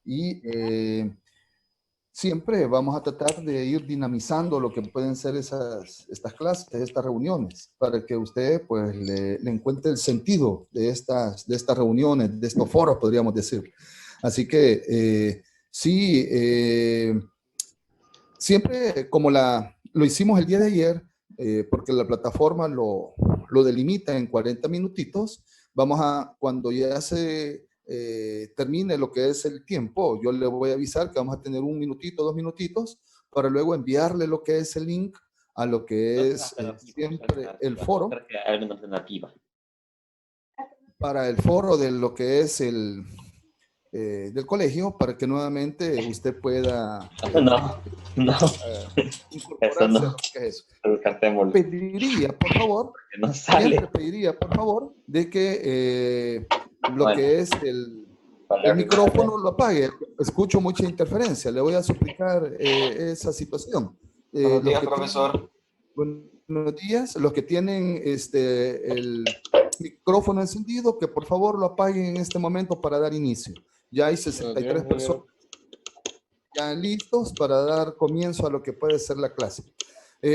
y siempre vamos a tratar de ir dinamizando lo que pueden ser estas clases, estas reuniones, para que usted pues le encuentre el sentido de estas reuniones, de estos foros, podríamos decir. Así que sí, siempre como lo hicimos el día de ayer, porque la plataforma lo delimita en 40 minutitos, cuando ya se termine lo que es el tiempo, yo le voy a avisar que vamos a tener un minutito, 2 minutitos, para luego enviarle lo que es el link a lo No que son es alternativos, siempre el no foro, creo que haya alguna alternativa. para el foro de lo que es del colegio, para que nuevamente usted pueda No, no, eso incorporarse a no, lo que es eso. descartémoslo, Pediría, por favor, que no siempre sale. pediría, por favor, de que lo Bueno, que es vale, el ahorita. micrófono lo apague. Escucho mucha interferencia. Le voy a suplicar esa situación. Buenos Los días, que tienen, profesor. buenos días, los que tienen el micrófono encendido, que por favor lo apaguen en este momento para dar inicio. Ya hay Buenos días, 63 personas ingeniero. ya listos para dar comienzo a lo que puede ser la clase.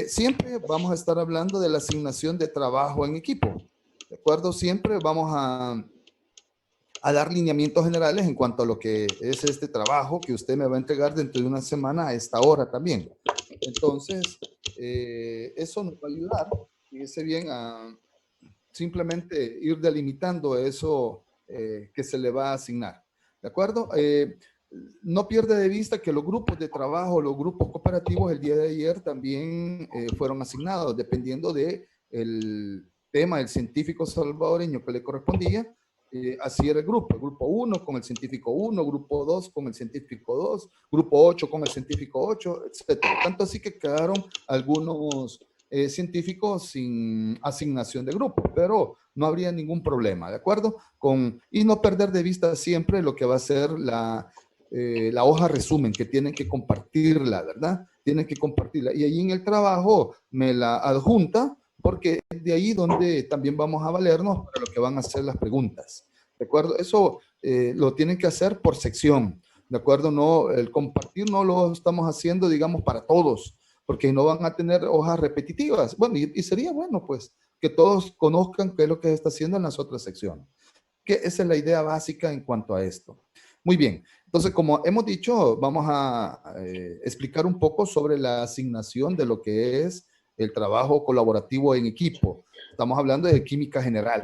Siempre vamos a estar hablando de la asignación de trabajo en equipo. ¿De acuerdo? Siempre vamos a dar lineamientos generales en cuanto a lo que es este trabajo que usted me va a entregar dentro de una semana a esta hora también. Entonces, eso nos va a ayudar, fíjese bien, a simplemente ir delimitando eso que se le va a asignar. ¿De acuerdo? No pierde de vista que los grupos de trabajo, los grupos cooperativos el día de ayer también fueron asignados, dependiendo de el tema, el científico salvadoreño que le correspondía. Así era el grupo 1 con el científico 1, grupo 2 con el científico 2, grupo 8 con el científico 8, etcétera. Tanto así que quedaron algunos científicos sin asignación de grupo, pero no habría ningún problema, ¿de acuerdo? Y no perder de vista siempre lo que va a ser la hoja resumen, que tienen que compartirla, ¿verdad? Tienen que compartirla. Y ahí en el trabajo me la adjunta, porque es de ahí donde también vamos a valernos para lo que van a ser las preguntas, ¿de acuerdo? Eso lo tienen que hacer por sección, ¿de acuerdo? No, el compartir no lo estamos haciendo, digamos, para todos, porque no van a tener hojas repetitivas. Bueno, y sería bueno, pues, que todos conozcan qué es lo que se está haciendo en las otras secciones. Que esa es la idea básica en cuanto a esto. Muy bien, entonces, como hemos dicho, vamos a explicar un poco sobre la asignación de lo que es el trabajo colaborativo en equipo. Estamos hablando de química general.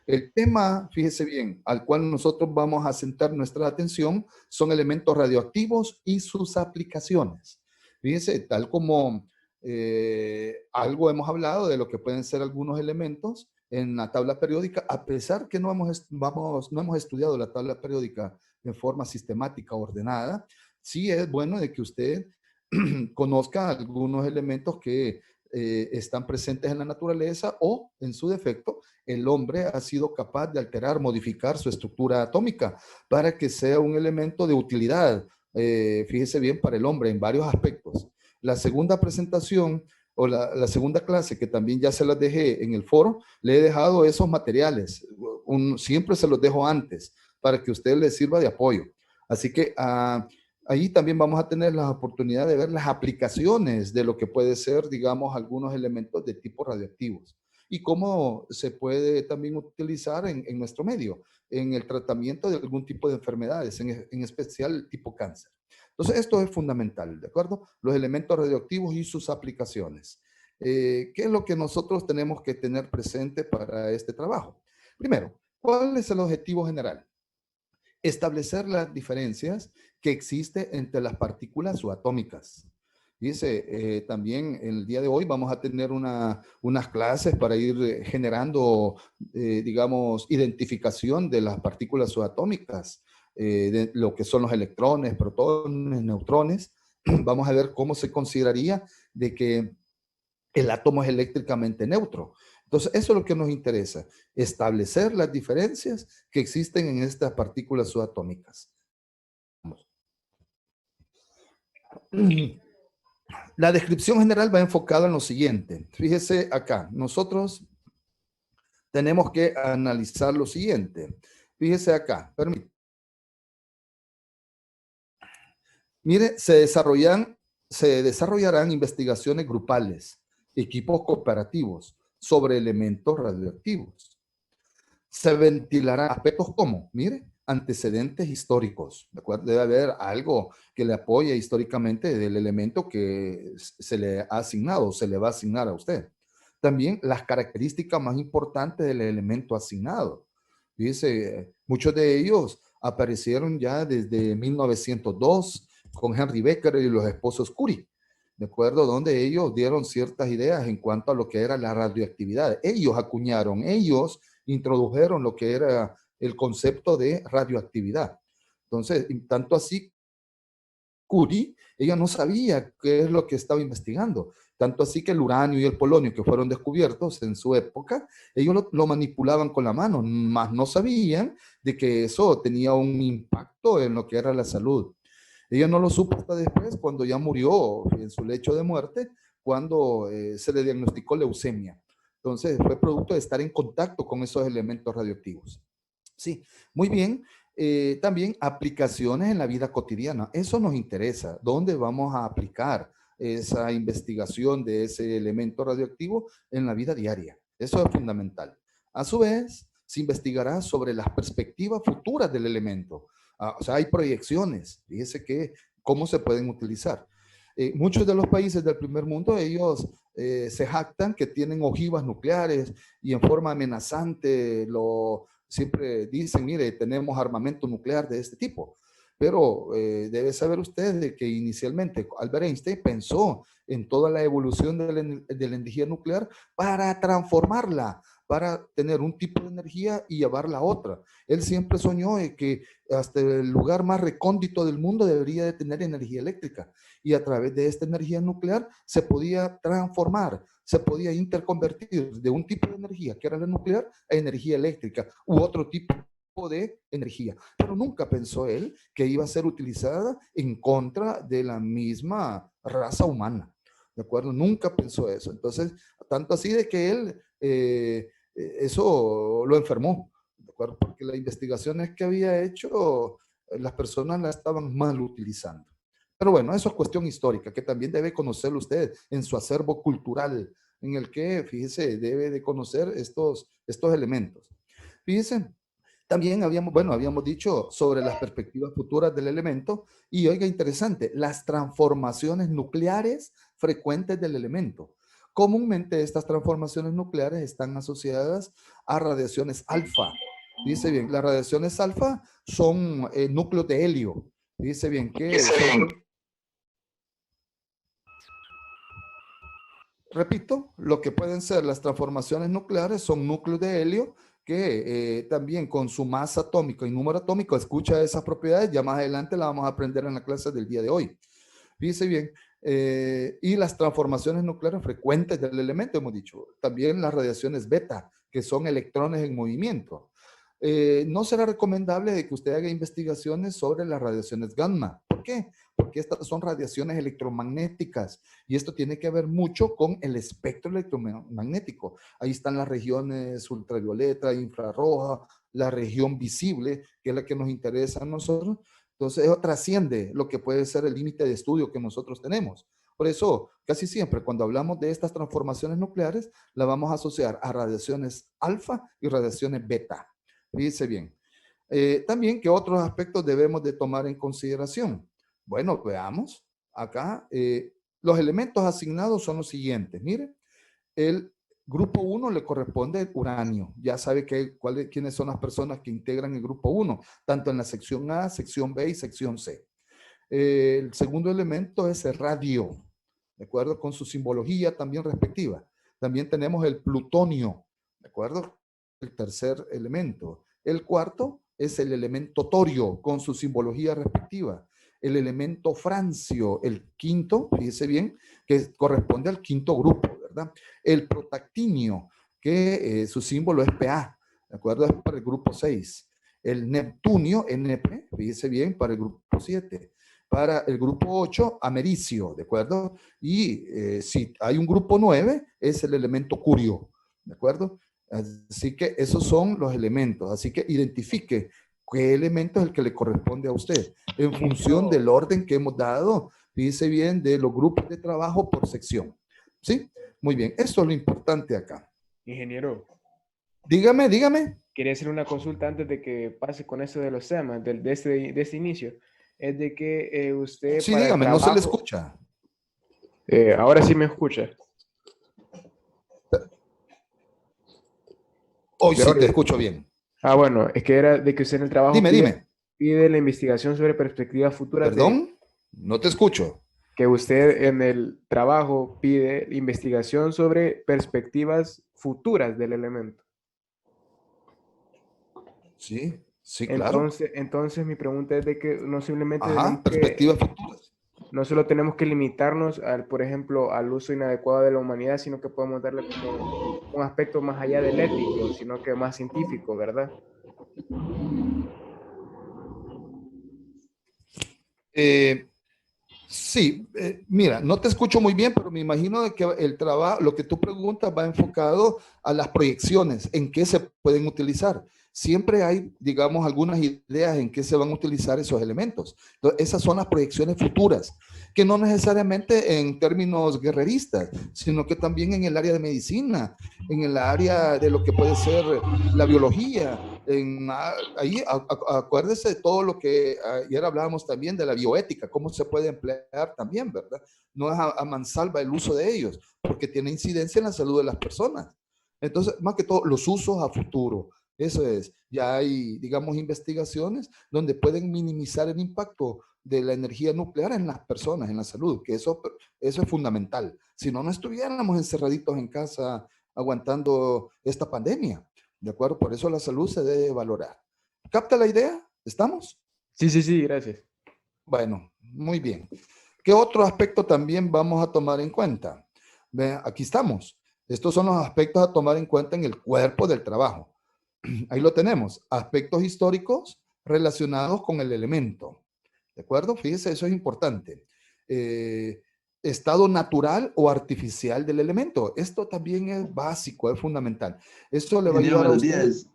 El tema, fíjese bien, al cual nosotros vamos a centrar nuestra atención son elementos radioactivos y sus aplicaciones. Fíjense, tal como algo hemos hablado de lo que pueden ser algunos elementos en la tabla periódica, a pesar que no hemos estudiado la tabla periódica de forma sistemática, ordenada, sí es bueno de que usted conozca algunos elementos que están presentes en la naturaleza o, en su defecto, el hombre ha sido capaz de alterar, modificar su estructura atómica para que sea un elemento de utilidad, fíjese bien, para el hombre en varios aspectos. La segunda presentación o la segunda clase, que también ya se las dejé en el foro, le he dejado esos materiales. Siempre se los dejo antes para que a usted le sirva de apoyo. Así que ahí también vamos a tener la oportunidad de ver las aplicaciones de lo que puede ser, digamos, algunos elementos de tipo radioactivos y cómo se puede también utilizar en nuestro medio, en el tratamiento de algún tipo de enfermedades, en especial tipo cáncer. Entonces, esto es fundamental, ¿de acuerdo? Los elementos radioactivos y sus aplicaciones. ¿Qué es lo que nosotros tenemos que tener presente para este trabajo? Primero, ¿cuál es el objetivo general? Establecer las diferencias que existen entre las partículas subatómicas. Dice, también el día de hoy vamos a tener unas clases para ir generando, digamos, identificación de las partículas subatómicas, de lo que son los electrones, protones, neutrones. Vamos a ver cómo se consideraría de que el átomo es eléctricamente neutro. Entonces, eso es lo que nos interesa, establecer las diferencias que existen en estas partículas subatómicas. La descripción general va enfocada en lo siguiente. Fíjese acá, nosotros tenemos que analizar lo siguiente. Fíjese acá, permítame. Mire, se desarrollarán investigaciones grupales, equipos cooperativos sobre elementos radioactivos. Se ventilarán aspectos como, mire, antecedentes históricos. ¿De acuerdo? Debe haber algo que le apoye históricamente del elemento que se le ha asignado o se le va a asignar a usted. También las características más importantes del elemento asignado. Dice, muchos de ellos aparecieron ya desde 1902 con Henry Becker y los esposos Curie, ¿de acuerdo? Donde ellos dieron ciertas ideas en cuanto a lo que era la radioactividad. Ellos acuñaron, ellos introdujeron lo que era el concepto de radioactividad. Entonces, tanto así, Curie, ella no sabía qué es lo que estaba investigando. Tanto así que el uranio y el polonio que fueron descubiertos en su época, ellos lo manipulaban con la mano, más no sabían de que eso tenía un impacto en lo que era la salud. Ella no lo supo hasta después, cuando ya murió en su lecho de muerte, cuando se le diagnosticó leucemia. Entonces, fue producto de estar en contacto con esos elementos radioactivos. Sí, muy bien. También aplicaciones en la vida cotidiana. Eso nos interesa. ¿Dónde vamos a aplicar esa investigación de ese elemento radioactivo en la vida diaria? Eso es fundamental. A su vez, se investigará sobre las perspectivas futuras del elemento. O sea, hay proyecciones. Fíjese que cómo se pueden utilizar. Muchos de los países del primer mundo, ellos se jactan que tienen ojivas nucleares y en forma amenazante siempre dicen, mire, tenemos armamento nuclear de este tipo. Pero debe saber usted de que inicialmente Albert Einstein pensó en toda la evolución de la energía nuclear para transformarla, para tener un tipo de energía y llevarla a otra. Él siempre soñó que hasta el lugar más recóndito del mundo debería de tener energía eléctrica y a través de esta energía nuclear se podía transformar, se podía interconvertir de un tipo de energía que era la nuclear a energía eléctrica u otro tipo de energía, pero nunca pensó él que iba a ser utilizada en contra de la misma raza humana, ¿de acuerdo? Nunca pensó eso. Entonces, tanto así de que él eso lo enfermó, ¿de acuerdo? Porque las investigaciones que había hecho, las personas la estaban mal utilizando. Pero bueno, eso es cuestión histórica, que también debe conocerlo usted en su acervo cultural, en el que, fíjese, debe de conocer estos elementos. Fíjese, también habíamos dicho sobre las perspectivas futuras del elemento y oiga, interesante, las transformaciones nucleares frecuentes del elemento. Comúnmente estas transformaciones nucleares están asociadas a radiaciones alfa. Dice bien, las radiaciones alfa son núcleos de helio. Dice bien que repito, lo que pueden ser las transformaciones nucleares son núcleos de helio que también con su masa atómica y número atómico escucha esas propiedades. Ya más adelante la vamos a aprender en la clase del día de hoy. Fíjese bien, y las transformaciones nucleares frecuentes del elemento, hemos dicho. También las radiaciones beta, que son electrones en movimiento. No será recomendable de que usted haga investigaciones sobre las radiaciones gamma. ¿Por qué? Porque estas son radiaciones electromagnéticas y esto tiene que ver mucho con el espectro electromagnético. Ahí están las regiones ultravioleta, infrarroja, la región visible, que es la que nos interesa a nosotros. Entonces, eso trasciende lo que puede ser el límite de estudio que nosotros tenemos. Por eso, casi siempre, cuando hablamos de estas transformaciones nucleares, la vamos a asociar a radiaciones alfa y radiaciones beta. Fíjense bien. También, ¿qué otros aspectos debemos de tomar en consideración? Bueno, veamos. Acá, los elementos asignados son los siguientes. Miren, el grupo 1 le corresponde el uranio. Ya sabe quiénes son las personas que integran el grupo 1, tanto en la sección A, sección B y sección C. El segundo elemento es el radio, ¿de acuerdo? Con su simbología también respectiva. También tenemos el plutonio, ¿de acuerdo? El tercer elemento. El cuarto es el elemento torio, con su simbología respectiva. El elemento francio, el quinto, fíjese bien, que corresponde al quinto grupo, ¿verdad? El protactinio, que su símbolo es Pa, ¿de acuerdo? Es para el grupo 6. El neptunio, NP, fíjese bien, para el grupo 7. Para el grupo 8, americio, ¿de acuerdo? Y si hay un grupo 9, es el elemento curio, ¿de acuerdo? Así que esos son los elementos. Así que identifique qué elemento es el que le corresponde a usted, en función del orden que hemos dado, fíjese bien, de los grupos de trabajo por sección. ¿Sí? Muy bien, esto es lo importante acá. Ingeniero. Dígame, dígame. Quería hacer una consulta antes de que pase con eso de los temas, de este inicio. Es de que usted Sí, para el dígame, no se le trabajo... escucha. Ahora sí me escucha. Hoy sí te escucho bien. Ah, bueno, es que era de que usted en el trabajo Dime. pide la investigación sobre perspectivas futuras. Perdón, no te escucho. Que usted en el trabajo pide investigación sobre perspectivas futuras del elemento. Sí, sí, claro. Entonces mi pregunta es de que no simplemente perspectivas futuras. no solo tenemos que limitarnos al, por ejemplo, al uso inadecuado de la humanidad, sino que podemos darle como un aspecto más allá del ético, sino que más científico, ¿verdad? Sí, mira, no te escucho muy bien, pero me imagino de que el trabajo, lo que tú preguntas va enfocado a las proyecciones, en qué se pueden utilizar. Siempre hay, digamos, algunas ideas en qué se van a utilizar esos elementos. Entonces, esas son las proyecciones futuras, que no necesariamente en términos guerreristas, sino que también en el área de medicina, en el área de lo que puede ser la biología. Ahí acuérdese de todo lo que ayer hablábamos también de la bioética, cómo se puede emplear también, ¿verdad? No es a mansalva el uso de ellos, porque tiene incidencia en la salud de las personas. Entonces, más que todo, los usos a futuro. Eso es, ya hay, digamos, investigaciones donde pueden minimizar el impacto de la energía nuclear en las personas, en la salud, que eso es fundamental. Si no, no estuviéramos encerraditos en casa aguantando esta pandemia. ¿De acuerdo? Por eso la salud se debe valorar. ¿Capta la idea? ¿Estamos? Sí, gracias. Bueno, muy bien. ¿Qué otro aspecto también vamos a tomar en cuenta? Vean, aquí estamos. Estos son los aspectos a tomar en cuenta en el cuerpo del trabajo. Ahí lo tenemos. Aspectos históricos relacionados con el elemento. ¿De acuerdo? Fíjese, eso es importante. Estado natural o artificial del elemento. Esto también es básico, es fundamental. Esto le va a ayudar a Buenos usted. días.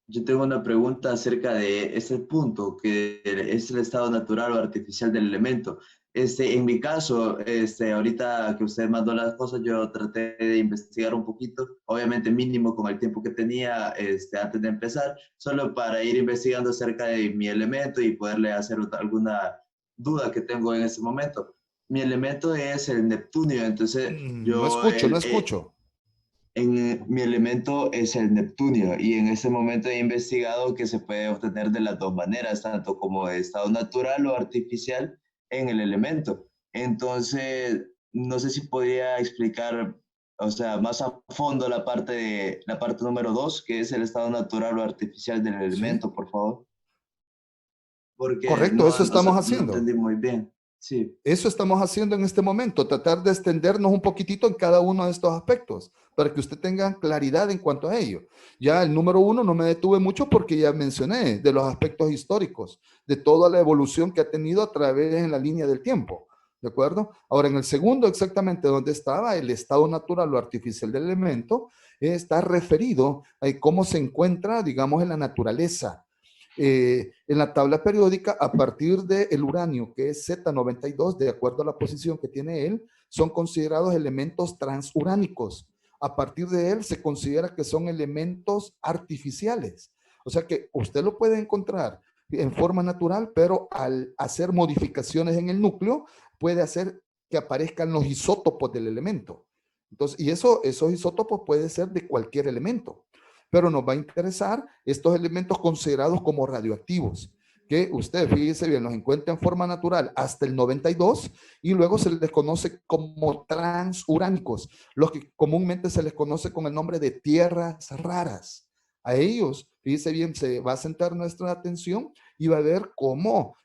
Yo tengo una pregunta acerca de ese punto, que es el estado natural o artificial del elemento. En mi caso, ahorita que usted mandó las cosas, yo traté de investigar un poquito, obviamente mínimo con el tiempo que tenía antes de empezar, solo para ir investigando acerca de mi elemento y poderle hacer alguna duda que tengo en este momento. Mi elemento es el Neptunio, entonces No escucho, no escucho. Mi elemento es el Neptunio y en este momento he investigado que se puede obtener de las dos maneras, tanto como de estado natural o artificial en el elemento. Entonces, no sé si podría explicar, o sea, más a fondo la parte número 2, que es el estado natural o artificial del elemento, ¿Sí? por favor. Porque Correcto, eso o sea, estamos no haciendo. entendí muy bien. Sí. Eso estamos haciendo en este momento, tratar de extendernos un poquitito en cada uno de estos aspectos, para que usted tenga claridad en cuanto a ello. Ya el número 1 no me detuve mucho porque ya mencioné de los aspectos históricos, de toda la evolución que ha tenido a través en la línea del tiempo. ¿De acuerdo? Ahora, en el segundo, exactamente donde estaba el estado natural o artificial del elemento, está referido a cómo se encuentra, digamos, en la naturaleza. En la tabla periódica, a partir del uranio, que es Z92, de acuerdo a la posición que tiene él, son considerados elementos transuránicos. A partir de él se considera que son elementos artificiales. O sea que usted lo puede encontrar en forma natural, pero al hacer modificaciones en el núcleo, puede hacer que aparezcan los isótopos del elemento. Entonces, y esos isótopos pueden ser de cualquier elemento, pero nos va a interesar estos elementos considerados como radioactivos, que usted, fíjese bien, los encuentra en forma natural hasta el 92 y luego se les conoce como transuránicos, los que comúnmente se les conoce con el nombre de tierras raras. A ellos, fíjese bien, se va a centrar nuestra atención y va a ver cómo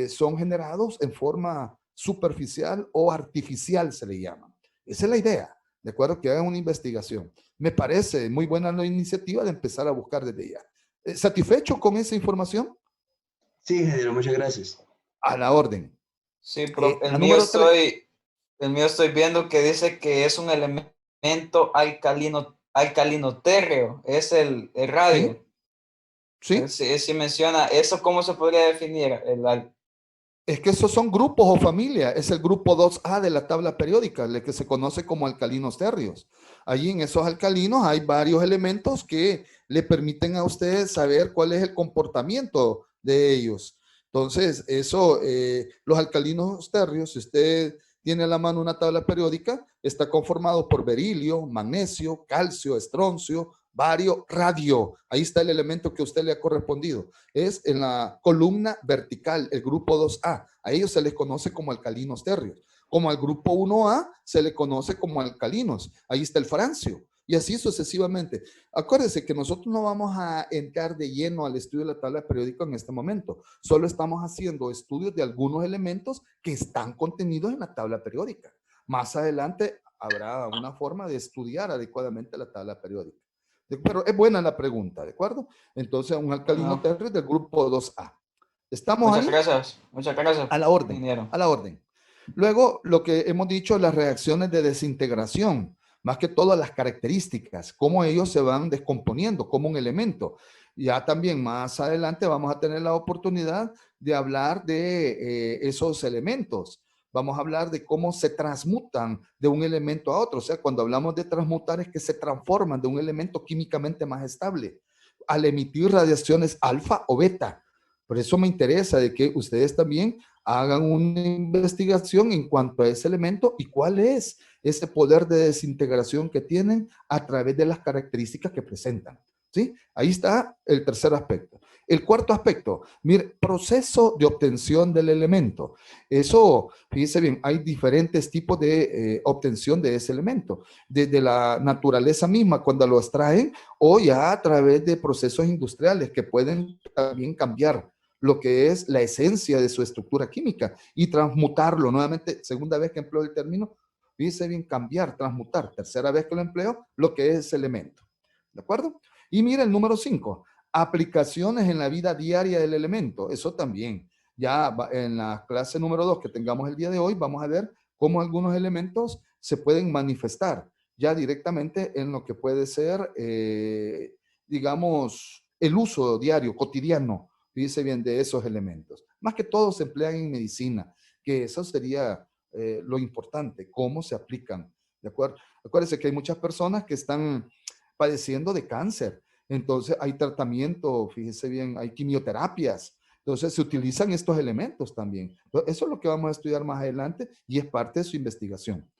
son generados en forma superficial o artificial, se le llama. Esa es la idea, de acuerdo, que hagan una investigación. Me parece muy buena la iniciativa de empezar a buscar desde ya. ¿Satisfecho con esa información? Sí, ingeniero, muchas gracias. A la orden. Sí, La número 3. el mío estoy viendo que dice que es un elemento alcalino térreo, es el radio. ¿Sí? ¿Sí? Si menciona, ¿eso cómo se podría definir? Es que esos son grupos o familias. Es el grupo 2A de la tabla periódica, el que se conoce como alcalinos térreos. Allí en esos alcalinos hay varios elementos que le permiten a ustedes saber cuál es el comportamiento de ellos. Entonces, los alcalinos térreos, si usted tiene a la mano una tabla periódica, está conformado por berilio, magnesio, calcio, estroncio, bario, radio. Ahí está el elemento que a usted le ha correspondido. Es en la columna vertical, el grupo 2A. A ellos se les conoce como alcalinos térreos. Como al grupo 1A se le conoce como alcalinos. Ahí está el francio. Y así sucesivamente. Acuérdense que nosotros no vamos a entrar de lleno al estudio de la tabla periódica en este momento. Solo estamos haciendo estudios de algunos elementos que están contenidos en la tabla periódica. Más adelante habrá una forma de estudiar adecuadamente la tabla periódica. Pero es buena la pregunta, ¿de acuerdo? Entonces, un alcalino térreo del grupo 2A. ¿Estamos Muchas ahí? gracias. Muchas gracias. A la orden, ingeniero. a la orden. Luego, lo que hemos dicho, las reacciones de desintegración, más que todo las características, cómo ellos se van descomponiendo como un elemento. Ya también más adelante vamos a tener la oportunidad de hablar de esos elementos. Vamos a hablar de cómo se transmutan de un elemento a otro. O sea, cuando hablamos de transmutar es que se transforman de un elemento químicamente más estable al emitir radiaciones alfa o beta. Por eso me interesa de que ustedes también hagan una investigación en cuanto a ese elemento y cuál es ese poder de desintegración que tienen a través de las características que presentan. ¿Sí? Ahí está el tercer aspecto. El cuarto aspecto, mire, proceso de obtención del elemento. Eso, fíjese bien, hay diferentes tipos de obtención de ese elemento, desde la naturaleza misma cuando lo extraen o ya a través de procesos industriales que pueden también cambiar lo que es la esencia de su estructura química y transmutarlo. Nuevamente, segunda vez que empleo el término, fíjese bien, cambiar, transmutar. Tercera vez que lo empleo, lo que es ese elemento. ¿De acuerdo? Y mira el número 5, aplicaciones en la vida diaria del elemento. Eso también. Ya en la clase número 2 que tengamos el día de hoy, vamos a ver cómo algunos elementos se pueden manifestar ya directamente en lo que puede ser, digamos, el uso diario, cotidiano, fíjese bien, de esos elementos. Más que todo se emplean en medicina, que eso sería lo importante, cómo se aplican. ¿De acuerdo? Acuérdense que hay muchas personas que están padeciendo de cáncer. Entonces hay tratamiento, fíjese bien, hay quimioterapias. Entonces se utilizan estos elementos también. Entonces, eso es lo que vamos a estudiar más adelante y es parte de su investigación.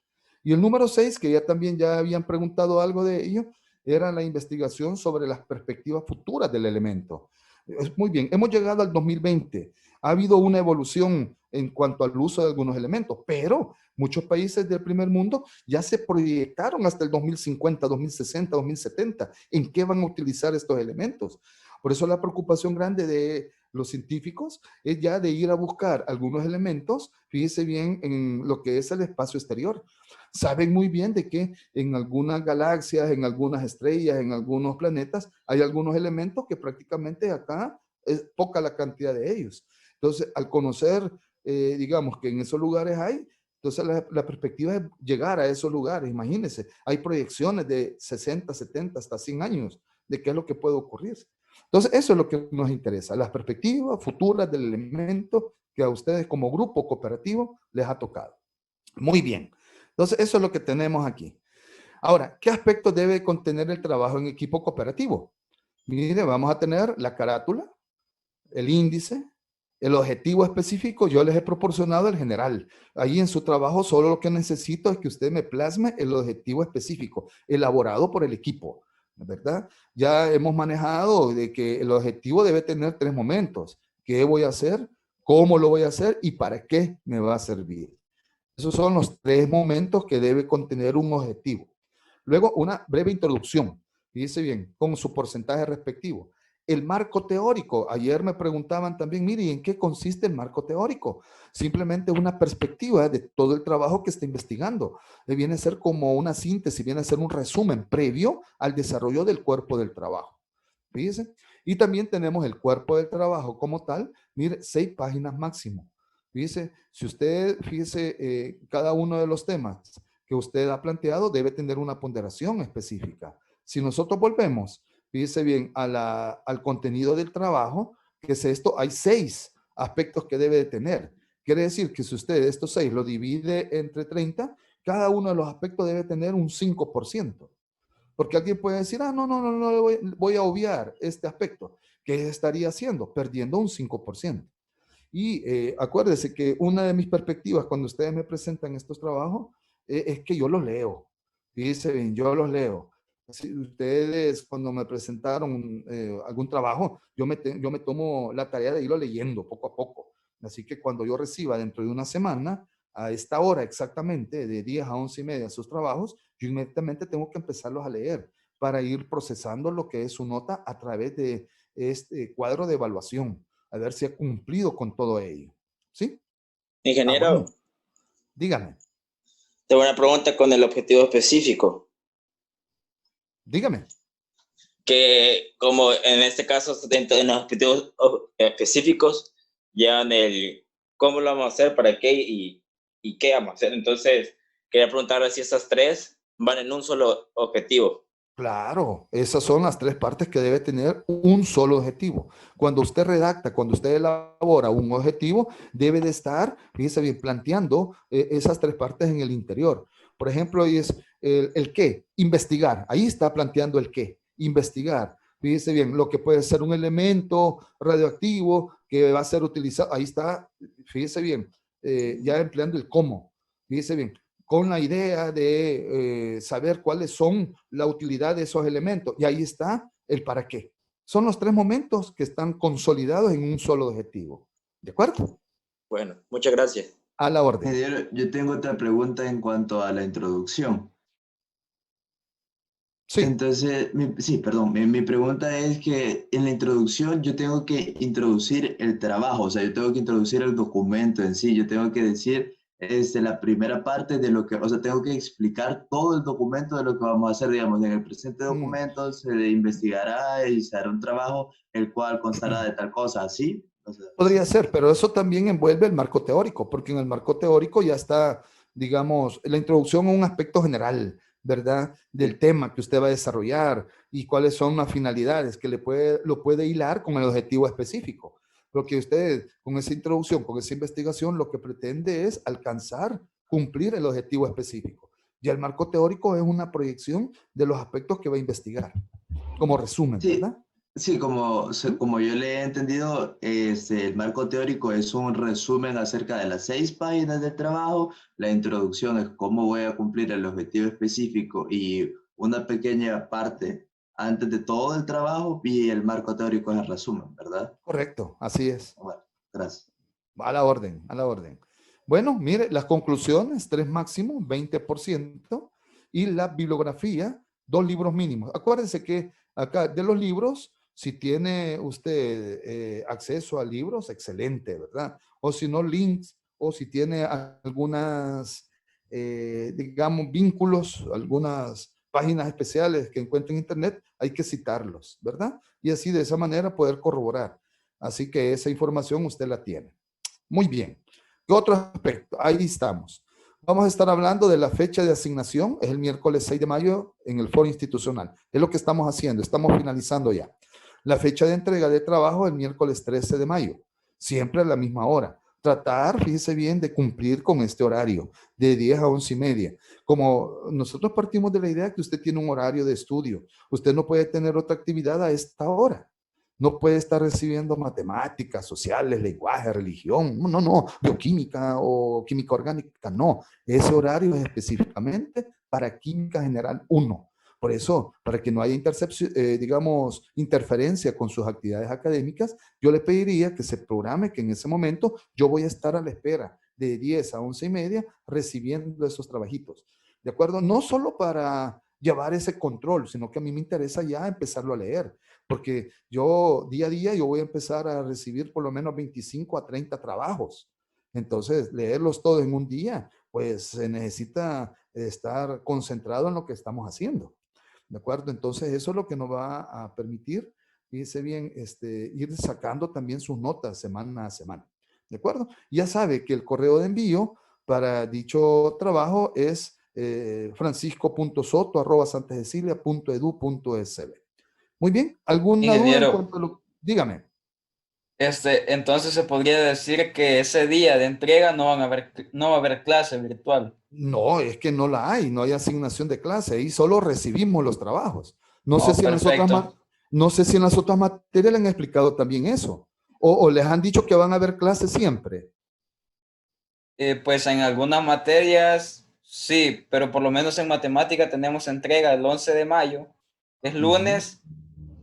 Y el número 6, que ya habían preguntado algo de ello, era la investigación sobre las perspectivas futuras del elemento. Muy bien, hemos llegado al 2020. Ha habido una evolución en cuanto al uso de algunos elementos, pero muchos países del primer mundo ya se proyectaron hasta el 2050, 2060, 2070 en qué van a utilizar estos elementos. Por eso la preocupación grande de los científicos es ya de ir a buscar algunos elementos, fíjese bien, en lo que es el espacio exterior. Saben muy bien de que en algunas galaxias, en algunas estrellas, en algunos planetas, hay algunos elementos que prácticamente acá es poca la cantidad de ellos. Entonces, al conocer, digamos, que en esos lugares hay, entonces la perspectiva es llegar a esos lugares. Imagínense, hay proyecciones de 60, 70, hasta 100 años de qué es lo que puede ocurrir. Entonces, eso es lo que nos interesa, las perspectivas futuras del elemento que a ustedes como grupo cooperativo les ha tocado. Muy bien. Entonces, eso es lo que tenemos aquí. Ahora, ¿qué aspectos debe contener el trabajo en equipo cooperativo? Mire, vamos a tener la carátula, el índice, el objetivo específico. Yo les he proporcionado el general. Ahí en su trabajo solo lo que necesito es que usted me plasme el objetivo específico, elaborado por el equipo, ¿verdad? Ya hemos manejado de que el objetivo debe tener 3 momentos. ¿Qué voy a hacer? ¿Cómo lo voy a hacer? ¿Y para qué me va a servir? Esos son los 3 momentos que debe contener un objetivo. Luego, una breve introducción, fíjese bien, con su porcentaje respectivo. El marco teórico, ayer me preguntaban también, mire, ¿en qué consiste el marco teórico? Simplemente una perspectiva de todo el trabajo que está investigando. Viene a ser como una síntesis, viene a ser un resumen previo al desarrollo del cuerpo del trabajo. Fíjese. Y también tenemos el cuerpo del trabajo como tal, mire, 6 páginas máximo. Fíjese, si usted, fíjese, cada uno de los temas que usted ha planteado debe tener una ponderación específica. Si nosotros volvemos fíjese bien, al contenido del trabajo, que es esto, hay 6 aspectos que debe de tener. Quiere decir que si usted estos 6 lo divide entre 30, cada uno de los aspectos debe tener un 5%. Porque alguien puede decir, no, voy a obviar este aspecto. ¿Qué estaría haciendo? Perdiendo un 5%. Y acuérdese que una de mis perspectivas cuando ustedes me presentan estos trabajos es que yo los leo. Fíjense bien, yo los leo. Si ustedes cuando me presentaron algún trabajo, yo me tomo la tarea de irlo leyendo poco a poco. Así que cuando yo reciba dentro de una semana, a esta hora exactamente, de 10 a 11:30 sus trabajos, yo inmediatamente tengo que empezarlos a leer para ir procesando lo que es su nota a través de este cuadro de evaluación, a ver si ha cumplido con todo ello. ¿Sí? Ingeniero, Bueno. Dígame. tengo una pregunta con el objetivo específico. Dígame. Que como en este caso, dentro de los objetivos específicos, llevan el cómo lo vamos a hacer, para qué y qué vamos a hacer. Entonces, quería preguntarle si esas 3 van en un solo objetivo. Claro, esas son las 3 partes que debe tener un solo objetivo. Cuando usted redacta, cuando usted elabora un objetivo, debe de estar, fíjese bien, planteando esas 3 partes en el interior. Por ejemplo, es el qué, investigar. Ahí está planteando el qué, investigar. Fíjese bien, lo que puede ser un elemento radioactivo que va a ser utilizado. Ahí está, fíjese bien, ya empleando el cómo. Fíjese bien, con la idea de saber cuáles son la utilidad de esos elementos. Y ahí está el para qué. Son los 3 momentos que están consolidados en un solo objetivo. ¿De acuerdo? Bueno, muchas gracias. A la orden. Ingeniero, yo tengo otra pregunta en cuanto a la introducción. Sí. Entonces, mi pregunta es que en la introducción yo tengo que introducir el trabajo, o sea, yo tengo que introducir el documento en sí, yo tengo que decir la primera parte de lo que, o sea, tengo que explicar todo el documento de lo que vamos a hacer, digamos, en el presente documento se investigará y se hará un trabajo el cual constará de tal cosa, ¿así? O sea, podría ser, pero eso también envuelve el marco teórico, porque en el marco teórico ya está, digamos, la introducción a un aspecto general, ¿verdad? Del tema que usted va a desarrollar y cuáles son las finalidades que lo puede hilar con el objetivo específico. Lo que usted, con esa introducción, con esa investigación, lo que pretende es alcanzar, cumplir el objetivo específico. Y el marco teórico es una proyección de los aspectos que va a investigar, como resumen, sí, ¿verdad? sí, como yo le he entendido, el marco teórico es un resumen acerca de las 6 páginas del trabajo, la introducción es cómo voy a cumplir el objetivo específico y una pequeña parte antes de todo el trabajo y el marco teórico es el resumen, ¿verdad? Correcto, así es. Bueno, gracias. A la orden, a la orden. Bueno, mire, las conclusiones, 3 máximo, 20%, y la bibliografía, 2 libros mínimos. Acuérdense que acá de los libros, si tiene usted acceso a libros, excelente, ¿verdad? O si no, links, o si tiene algunas, digamos, vínculos, algunas páginas especiales que encuentre en internet, hay que citarlos, ¿verdad? Y así de esa manera poder corroborar. Así que esa información usted la tiene. Muy bien. ¿Qué otro aspecto? Ahí estamos. Vamos a estar hablando de la fecha de asignación. Es el miércoles 6 de mayo en el foro institucional. Es lo que estamos haciendo. Estamos finalizando ya. La fecha de entrega de trabajo el miércoles 13 de mayo. Siempre a la misma hora. Tratar, fíjese bien, de cumplir con este horario de 10 a 11:30. Como nosotros partimos de la idea que usted tiene un horario de estudio. Usted no puede tener otra actividad a esta hora. No puede estar recibiendo matemáticas, sociales, lenguaje, religión, no, bioquímica o química orgánica, no. Ese horario es específicamente para química general 1. Por eso, para que no haya digamos, interferencia con sus actividades académicas, yo le pediría que se programe que en ese momento yo voy a estar a la espera de 10 a 11:30 recibiendo esos trabajitos. ¿De acuerdo? No solo para llevar ese control, sino que a mí me interesa ya empezarlo a leer. Porque yo día a día yo voy a empezar a recibir por lo menos 25 a 30 trabajos. Entonces, leerlos todos en un día, pues se necesita estar concentrado en lo que estamos haciendo. ¿De acuerdo? Entonces, eso es lo que nos va a permitir, fíjese bien, ir sacando también sus notas semana a semana. ¿De acuerdo? Ya sabe que el correo de envío para dicho trabajo es francisco.soto@santacecilia.edu.sb. Muy bien. ¿Alguna duda en Ingeniero. cuanto a lo? Dígame. Entonces se podría decir que ese día de entrega no va a haber clase virtual. No, es que no la hay, no hay asignación de clase, ahí solo recibimos los trabajos. No sé Oh, si en las otras, perfecto. no sé si en las otras materias le han explicado también eso. O les han dicho que van a haber clases siempre. Pues en algunas materias sí, pero por lo menos en matemática tenemos entrega el 11 de mayo, es lunes,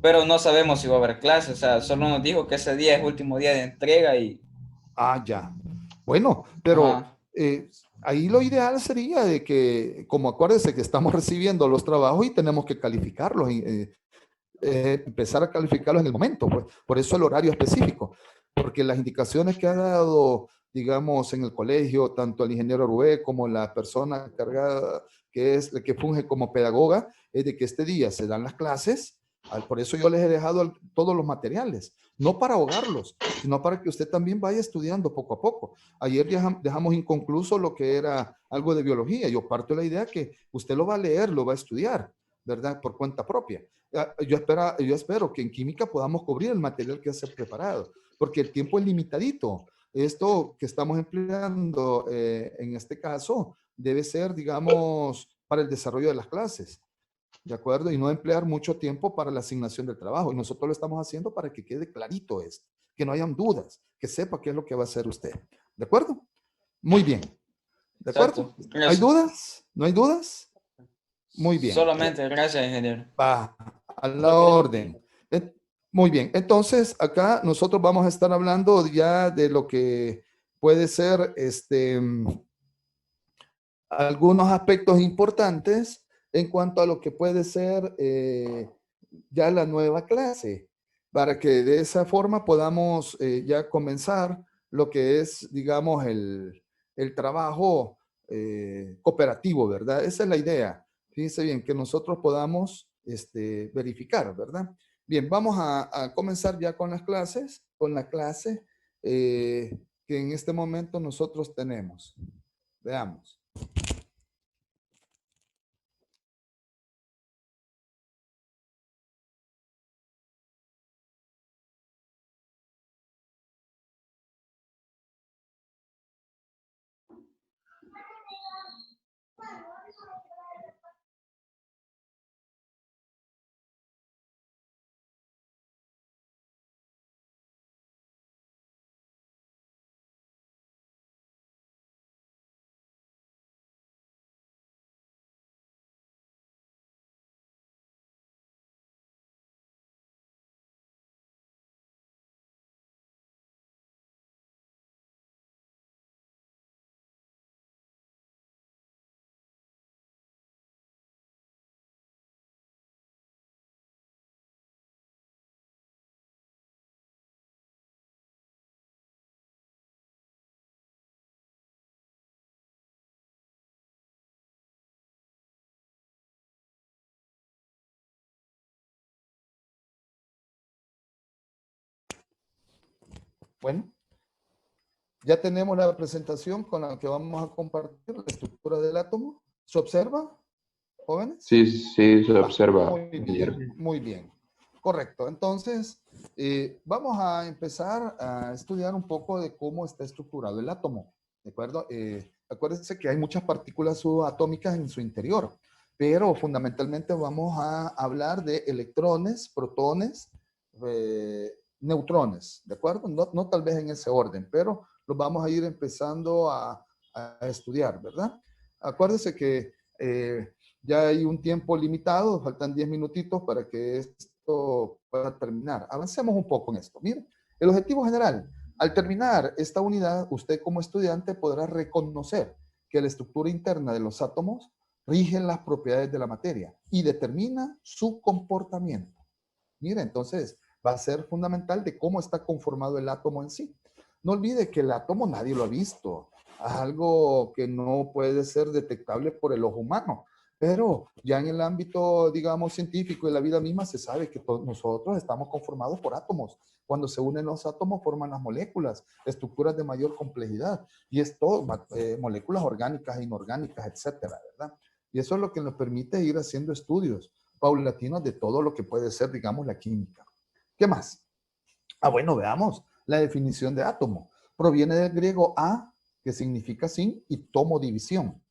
pero no sabemos si va a haber clases. O sea, solo nos dijo que ese día es último día de entrega y... Ah, ya. Bueno, pero Ajá. ahí lo ideal sería de que, como acuérdense que estamos recibiendo los trabajos y tenemos que calificarlos, empezar a calificarlos en el momento, pues. Por eso el horario específico, porque las indicaciones que ha dado, digamos, en el colegio, tanto el ingeniero Rubé como la persona encargada que es la que funge como pedagoga, es de que este día se dan las clases. Por eso yo les he dejado todos los materiales, no para ahogarlos, sino para que usted también vaya estudiando poco a poco. Ayer dejamos inconcluso lo que era algo de biología. Yo parto de la idea que usted lo va a leer, lo va a estudiar, ¿verdad? Por cuenta propia. Yo espero que en química podamos cubrir el material que se ha preparado, porque el tiempo es limitadito. Esto que estamos empleando en este caso debe ser, digamos, para el desarrollo de las clases. ¿De acuerdo? Y no emplear mucho tiempo para la asignación del trabajo. Y nosotros lo estamos haciendo para que quede clarito esto, que no hayan dudas, que sepa qué es lo que va a hacer usted. ¿De acuerdo? Muy bien. ¿De acuerdo? Exacto. ¿Hay dudas? ¿No hay dudas? Muy bien. Solamente, gracias, ingeniero. Va, a la orden. Muy bien. Entonces, acá nosotros vamos a estar hablando ya de lo que puede ser algunos aspectos importantes en cuanto a lo que puede ser ya la nueva clase, para que de esa forma podamos ya comenzar lo que es, digamos, el trabajo cooperativo, ¿verdad? Esa es la idea. Fíjense bien, que nosotros podamos verificar, ¿verdad? Bien, vamos a comenzar ya con las clases, con la clase que en este momento nosotros tenemos. Veamos. Bueno, ya tenemos la presentación con la que vamos a compartir la estructura del átomo. ¿Se observa, jóvenes? Sí, sí, se observa. Muy bien, muy bien. Correcto. Entonces, vamos a empezar a estudiar un poco de cómo está estructurado el átomo. ¿De acuerdo? Acuérdense que hay muchas partículas subatómicas en su interior, pero fundamentalmente vamos a hablar de electrones, protones, neutrones, ¿de acuerdo? No tal vez en ese orden, pero los vamos a ir empezando a estudiar, ¿verdad? Acuérdense que ya hay un tiempo limitado, faltan 10 minutitos para que esto pueda terminar. Avancemos un poco en esto. Miren, el objetivo general, al terminar esta unidad, usted como estudiante podrá reconocer que la estructura interna de los átomos rige las propiedades de la materia y determina su comportamiento. Mire, entonces va a ser fundamental de cómo está conformado el átomo en sí. No olvide que el átomo nadie lo ha visto, algo que no puede ser detectable por el ojo humano, pero ya en el ámbito, digamos, científico y la vida misma se sabe que nosotros estamos conformados por átomos. Cuando se unen los átomos forman las moléculas, estructuras de mayor complejidad, y es todo, moléculas orgánicas, inorgánicas, etcétera, ¿verdad? Y eso es lo que nos permite ir haciendo estudios paulatinos de todo lo que puede ser, digamos, la química. ¿Qué más? Bueno, veamos la definición de átomo. Proviene del griego a, que significa sin, y tomo, división.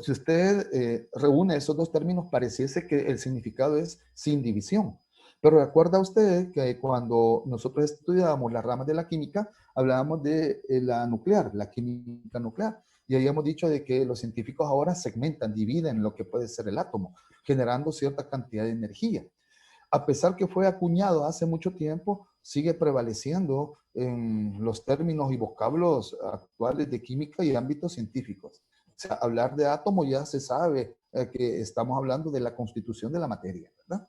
Si usted reúne esos dos términos, pareciese que el significado es sin división. Pero recuerda usted que cuando nosotros estudiábamos las ramas de la química, hablábamos de la nuclear, la química nuclear. Y habíamos dicho de que los científicos ahora segmentan, dividen lo que puede ser el átomo, generando cierta cantidad de energía. A pesar que fue acuñado hace mucho tiempo, sigue prevaleciendo en los términos y vocablos actuales de química y ámbitos científicos. O sea, hablar de átomo ya se sabe que estamos hablando de la constitución de la materia, ¿verdad?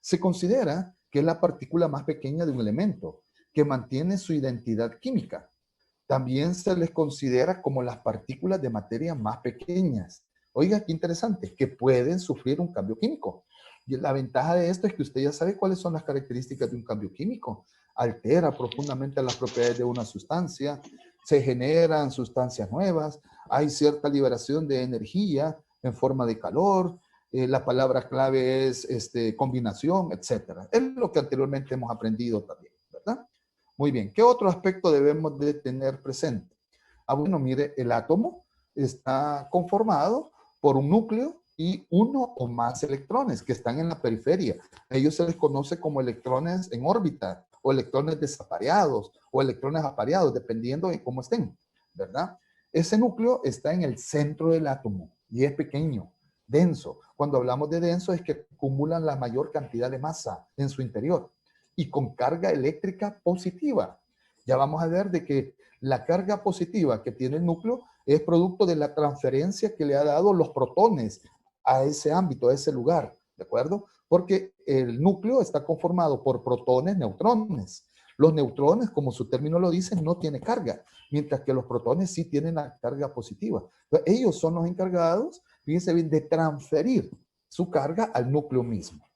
Se considera que es la partícula más pequeña de un elemento, que mantiene su identidad química. También se les considera como las partículas de materia más pequeñas. Oiga, qué interesante, que pueden sufrir un cambio químico. Y la ventaja de esto es que usted ya sabe cuáles son las características de un cambio químico. Altera profundamente las propiedades de una sustancia, se generan sustancias nuevas, hay cierta liberación de energía en forma de calor, la palabra clave es combinación, etc. Es lo que anteriormente hemos aprendido también, ¿verdad? Muy bien, ¿qué otro aspecto debemos de tener presente? Bueno, mire, el átomo está conformado por un núcleo y uno o más electrones que están en la periferia. A ellos se les conoce como electrones en órbita o electrones desapareados o electrones apareados, dependiendo de cómo estén, ¿verdad? Ese núcleo está en el centro del átomo y es pequeño, denso. Cuando hablamos de denso es que acumulan la mayor cantidad de masa en su interior y con carga eléctrica positiva. Ya vamos a ver de que la carga positiva que tiene el núcleo es producto de la transferencia que le ha dado los protones a ese ámbito, a ese lugar, ¿de acuerdo? Porque el núcleo está conformado por protones, neutrones. Los neutrones, como su término lo dice, no tienen carga, mientras que los protones sí tienen la carga positiva. Entonces, ellos son los encargados, fíjense bien, de transferir su carga al núcleo mismo.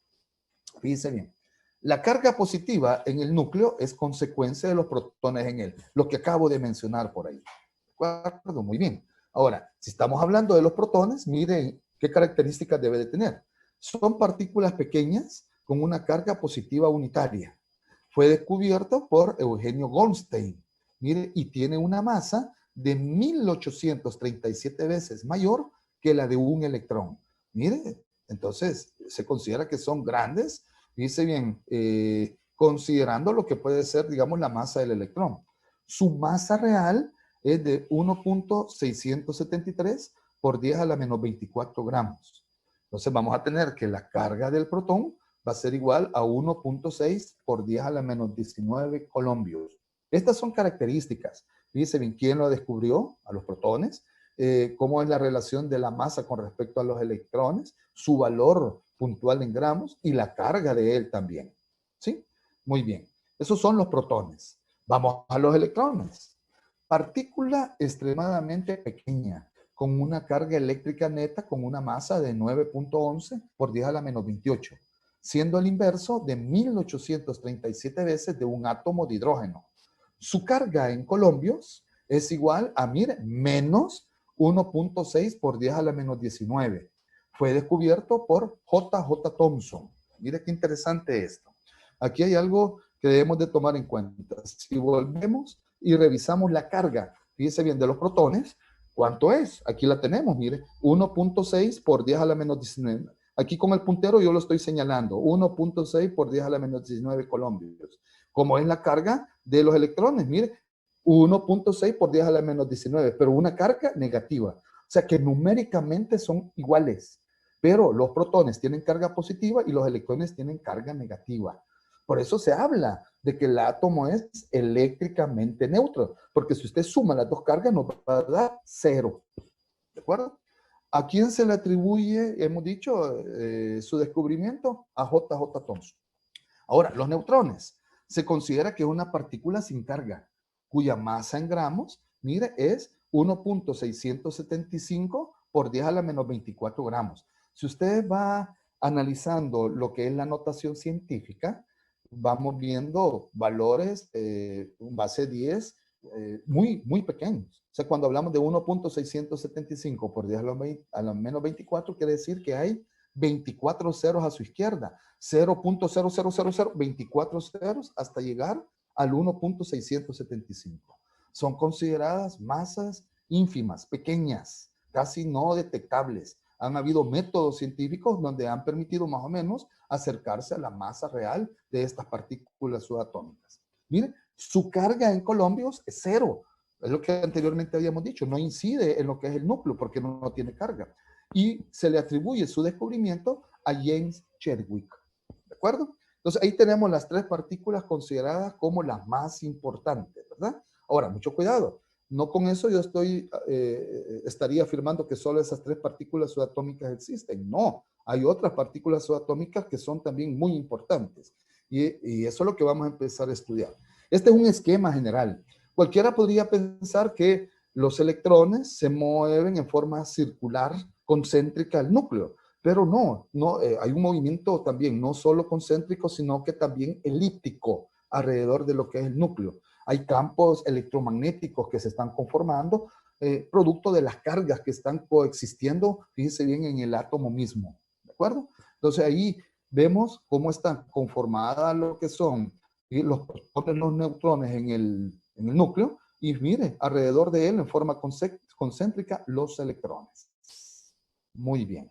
Fíjense bien. La carga positiva en el núcleo es consecuencia de los protones en él, lo que acabo de mencionar por ahí. ¿De acuerdo? Muy bien. Ahora, si estamos hablando de los protones, miren qué características debe de tener. Son partículas pequeñas con una carga positiva unitaria. Fue descubierto por Eugenio Goldstein. Mire, y tiene una masa de 1837 veces mayor que la de un electrón. Mire, entonces se considera que son grandes. Fíjese bien, considerando lo que puede ser, digamos, la masa del electrón. Su masa real es de 1.673 por 10 a la menos 24 gramos. Entonces vamos a tener que la carga del protón va a ser igual a 1.6 por 10 a la menos 19 colombios. Estas son características. Fíjense bien, ¿quién lo descubrió? A los protones. Cómo es la relación de la masa con respecto a los electrones, su valor puntual en gramos y la carga de él también. ¿Sí? Muy bien. Esos son los protones. Vamos a los electrones. Partícula extremadamente pequeña, con una carga eléctrica neta con una masa de 9.11 por 10 a la menos 28, siendo el inverso de 1837 veces de un átomo de hidrógeno. Su carga en colombios es igual a, mire, menos 1.6 por 10 a la menos 19. Fue descubierto por J.J. Thomson. Mire qué interesante esto. Aquí hay algo que debemos de tomar en cuenta. Si volvemos y revisamos la carga, fíjese bien, de los protones, ¿cuánto es? Aquí la tenemos, mire, 1.6 por 10 a la menos 19. Aquí con el puntero yo lo estoy señalando, 1.6 por 10 a la menos 19 colombios. ¿Cómo es la carga de los electrones? Mire, 1.6 por 10 a la menos 19, pero una carga negativa. O sea que numéricamente son iguales, pero los protones tienen carga positiva y los electrones tienen carga negativa. Por eso se habla de que el átomo es eléctricamente neutro, porque si usted suma las dos cargas nos va a dar 0. ¿De acuerdo? ¿A quién se le atribuye, hemos dicho, su descubrimiento? A J.J. Thomson. Ahora, los neutrones. Se considera que es una partícula sin carga, cuya masa en gramos, mire, es 1.675 por 10 a la menos 24 gramos. Si usted va analizando lo que es la notación científica, vamos viendo valores base 10 muy pequeños. O sea, cuando hablamos de 1.675 por 10 a la menos 24, quiere decir que hay 24 ceros a su izquierda, 0.0000, 24 ceros hasta llegar al 1.675. Son consideradas masas ínfimas, pequeñas, casi no detectables. Han habido métodos científicos donde han permitido más o menos acercarse a la masa real de estas partículas subatómicas. Miren, su carga en colombios es cero. Es lo que anteriormente habíamos dicho, no incide en lo que es el núcleo porque no tiene carga. Y se le atribuye su descubrimiento a James Chadwick. ¿De acuerdo? Entonces ahí tenemos las 3 partículas consideradas como las más importantes, ¿verdad? Ahora, mucho cuidado. No con eso yo estaría afirmando que solo esas 3 partículas subatómicas existen. No, hay otras partículas subatómicas que son también muy importantes. Y eso es lo que vamos a empezar a estudiar. Este es un esquema general. Cualquiera podría pensar que los electrones se mueven en forma circular, concéntrica al núcleo. Pero no, hay un movimiento también, no solo concéntrico, sino que también elíptico alrededor de lo que es el núcleo. Hay campos electromagnéticos que se están conformando, producto de las cargas que están coexistiendo, fíjense bien, en el átomo mismo, ¿de acuerdo? Entonces ahí vemos cómo están conformadas lo que son los protones, los neutrones en el núcleo, y mire, alrededor de él en forma concéntrica los electrones. Muy bien.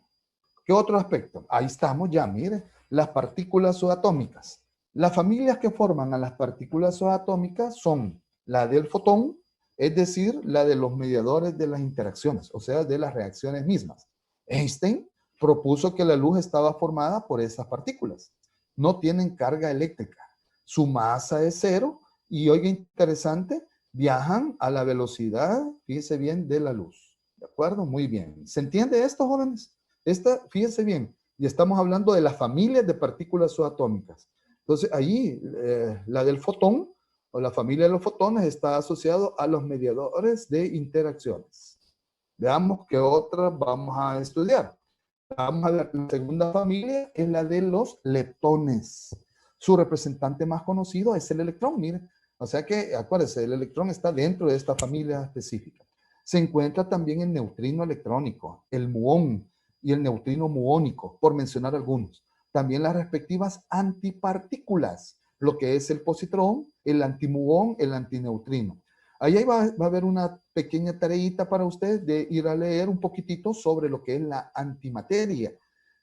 ¿Qué otro aspecto? Ahí estamos ya, mire, las partículas subatómicas. Las familias que forman a las partículas subatómicas son la del fotón, es decir, la de los mediadores de las interacciones, o sea, de las reacciones mismas. Einstein propuso que la luz estaba formada por esas partículas. No tienen carga eléctrica. Su masa es cero y, oiga, interesante, viajan a la velocidad, fíjese bien, de la luz. ¿De acuerdo? Muy bien. ¿Se entiende esto, jóvenes? Fíjense bien, y estamos hablando de las familias de partículas subatómicas. Entonces, ahí, la del fotón, o la familia de los fotones, está asociado a los mediadores de interacciones. Veamos qué otras vamos a estudiar. Vamos a ver, la segunda familia es la de los leptones. Su representante más conocido es el electrón, miren. O sea que, acuérdense, el electrón está dentro de esta familia específica. Se encuentra también el neutrino electrónico, el muón y el neutrino muónico, por mencionar algunos. También las respectivas antipartículas, lo que es el positrón, el antimuón, el antineutrino. Ahí va a haber una pequeña tareita para usted de ir a leer un poquitito sobre lo que es la antimateria.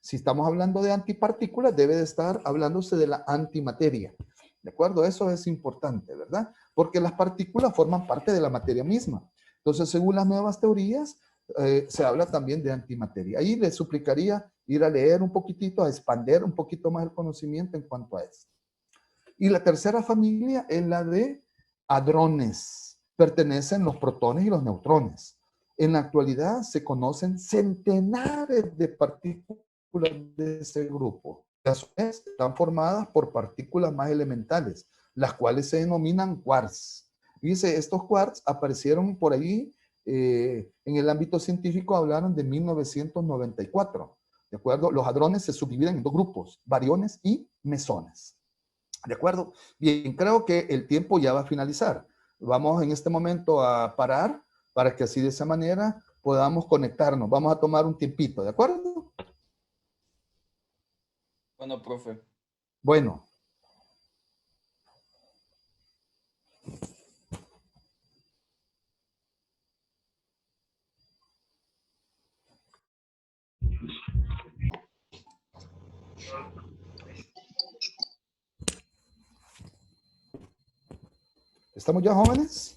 Si estamos hablando de antipartículas, debe de estar hablándose de la antimateria. ¿De acuerdo? Eso es importante, ¿verdad? Porque las partículas forman parte de la materia misma. Entonces, según las nuevas teorías, se habla también de antimateria. Ahí les suplicaría ir a leer un poquitito, a expandir un poquito más el conocimiento en cuanto a esto. Y la tercera familia es la de hadrones. Pertenecen los protones y los neutrones. En la actualidad se conocen centenares de partículas de ese grupo. Las están formadas por partículas más elementales, las cuales se denominan quarks. Fíjense, estos quarks aparecieron por ahí en el ámbito científico, hablaron de 1994. ¿De acuerdo? Los hadrones se subdividen en 2 grupos, bariones y mesones. ¿De acuerdo? Bien, creo que el tiempo ya va a finalizar. Vamos en este momento a parar para que así de esa manera podamos conectarnos. Vamos a tomar un tiempito, ¿de acuerdo? Bueno, profe. Bueno. ¿Estamos ya, jóvenes?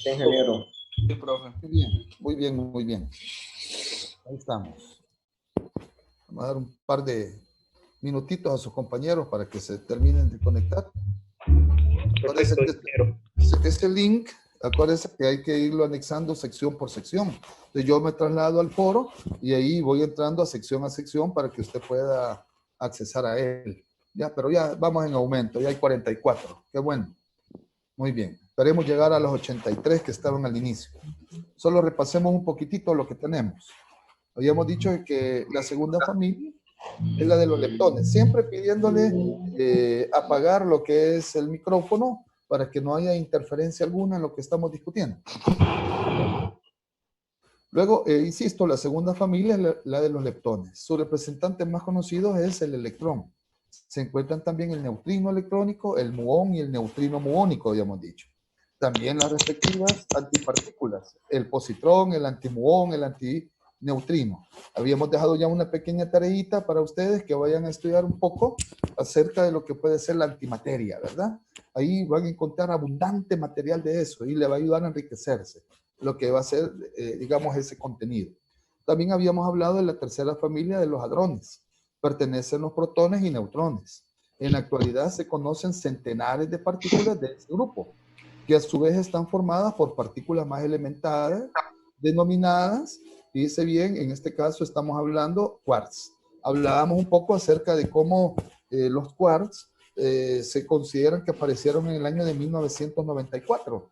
Sí, ingeniero. Sí, profe. Muy bien, muy bien, muy bien. Ahí estamos. Vamos a dar un par de minutitos a sus compañeros para que se terminen de conectar. Acuérdense que este link, acuérdense que hay que irlo anexando sección por sección. Entonces yo me traslado al foro y ahí voy entrando a sección para que usted pueda accesar a él. Ya, pero ya vamos en aumento, ya hay 44. Qué bueno. Muy bien. Esperemos llegar a los 83 que estaban al inicio. Solo repasemos un poquitito lo que tenemos. Habíamos dicho que la segunda familia es la de los leptones, siempre pidiéndole apagar lo que es el micrófono para que no haya interferencia alguna en lo que estamos discutiendo. Luego, insisto, la segunda familia es la de los leptones. Su representante más conocido es el electrón. Se encuentran también el neutrino electrónico, el muón y el neutrino muónico, habíamos dicho. También las respectivas antipartículas, el positrón, el antimuón, el antineutrino. Habíamos dejado ya una pequeña tareita para ustedes que vayan a estudiar un poco acerca de lo que puede ser la antimateria, ¿verdad? Ahí van a encontrar abundante material de eso y le va a ayudar a enriquecerse lo que va a ser, digamos, ese contenido. También habíamos hablado de la tercera familia de los hadrones. Pertenecen los protones y neutrones. En la actualidad se conocen centenares de partículas de este grupo, que a su vez están formadas por partículas más elementares, denominadas, fíjese bien, en este caso estamos hablando quarks. Hablábamos un poco acerca de cómo los quarks se consideran que aparecieron en el año de 1994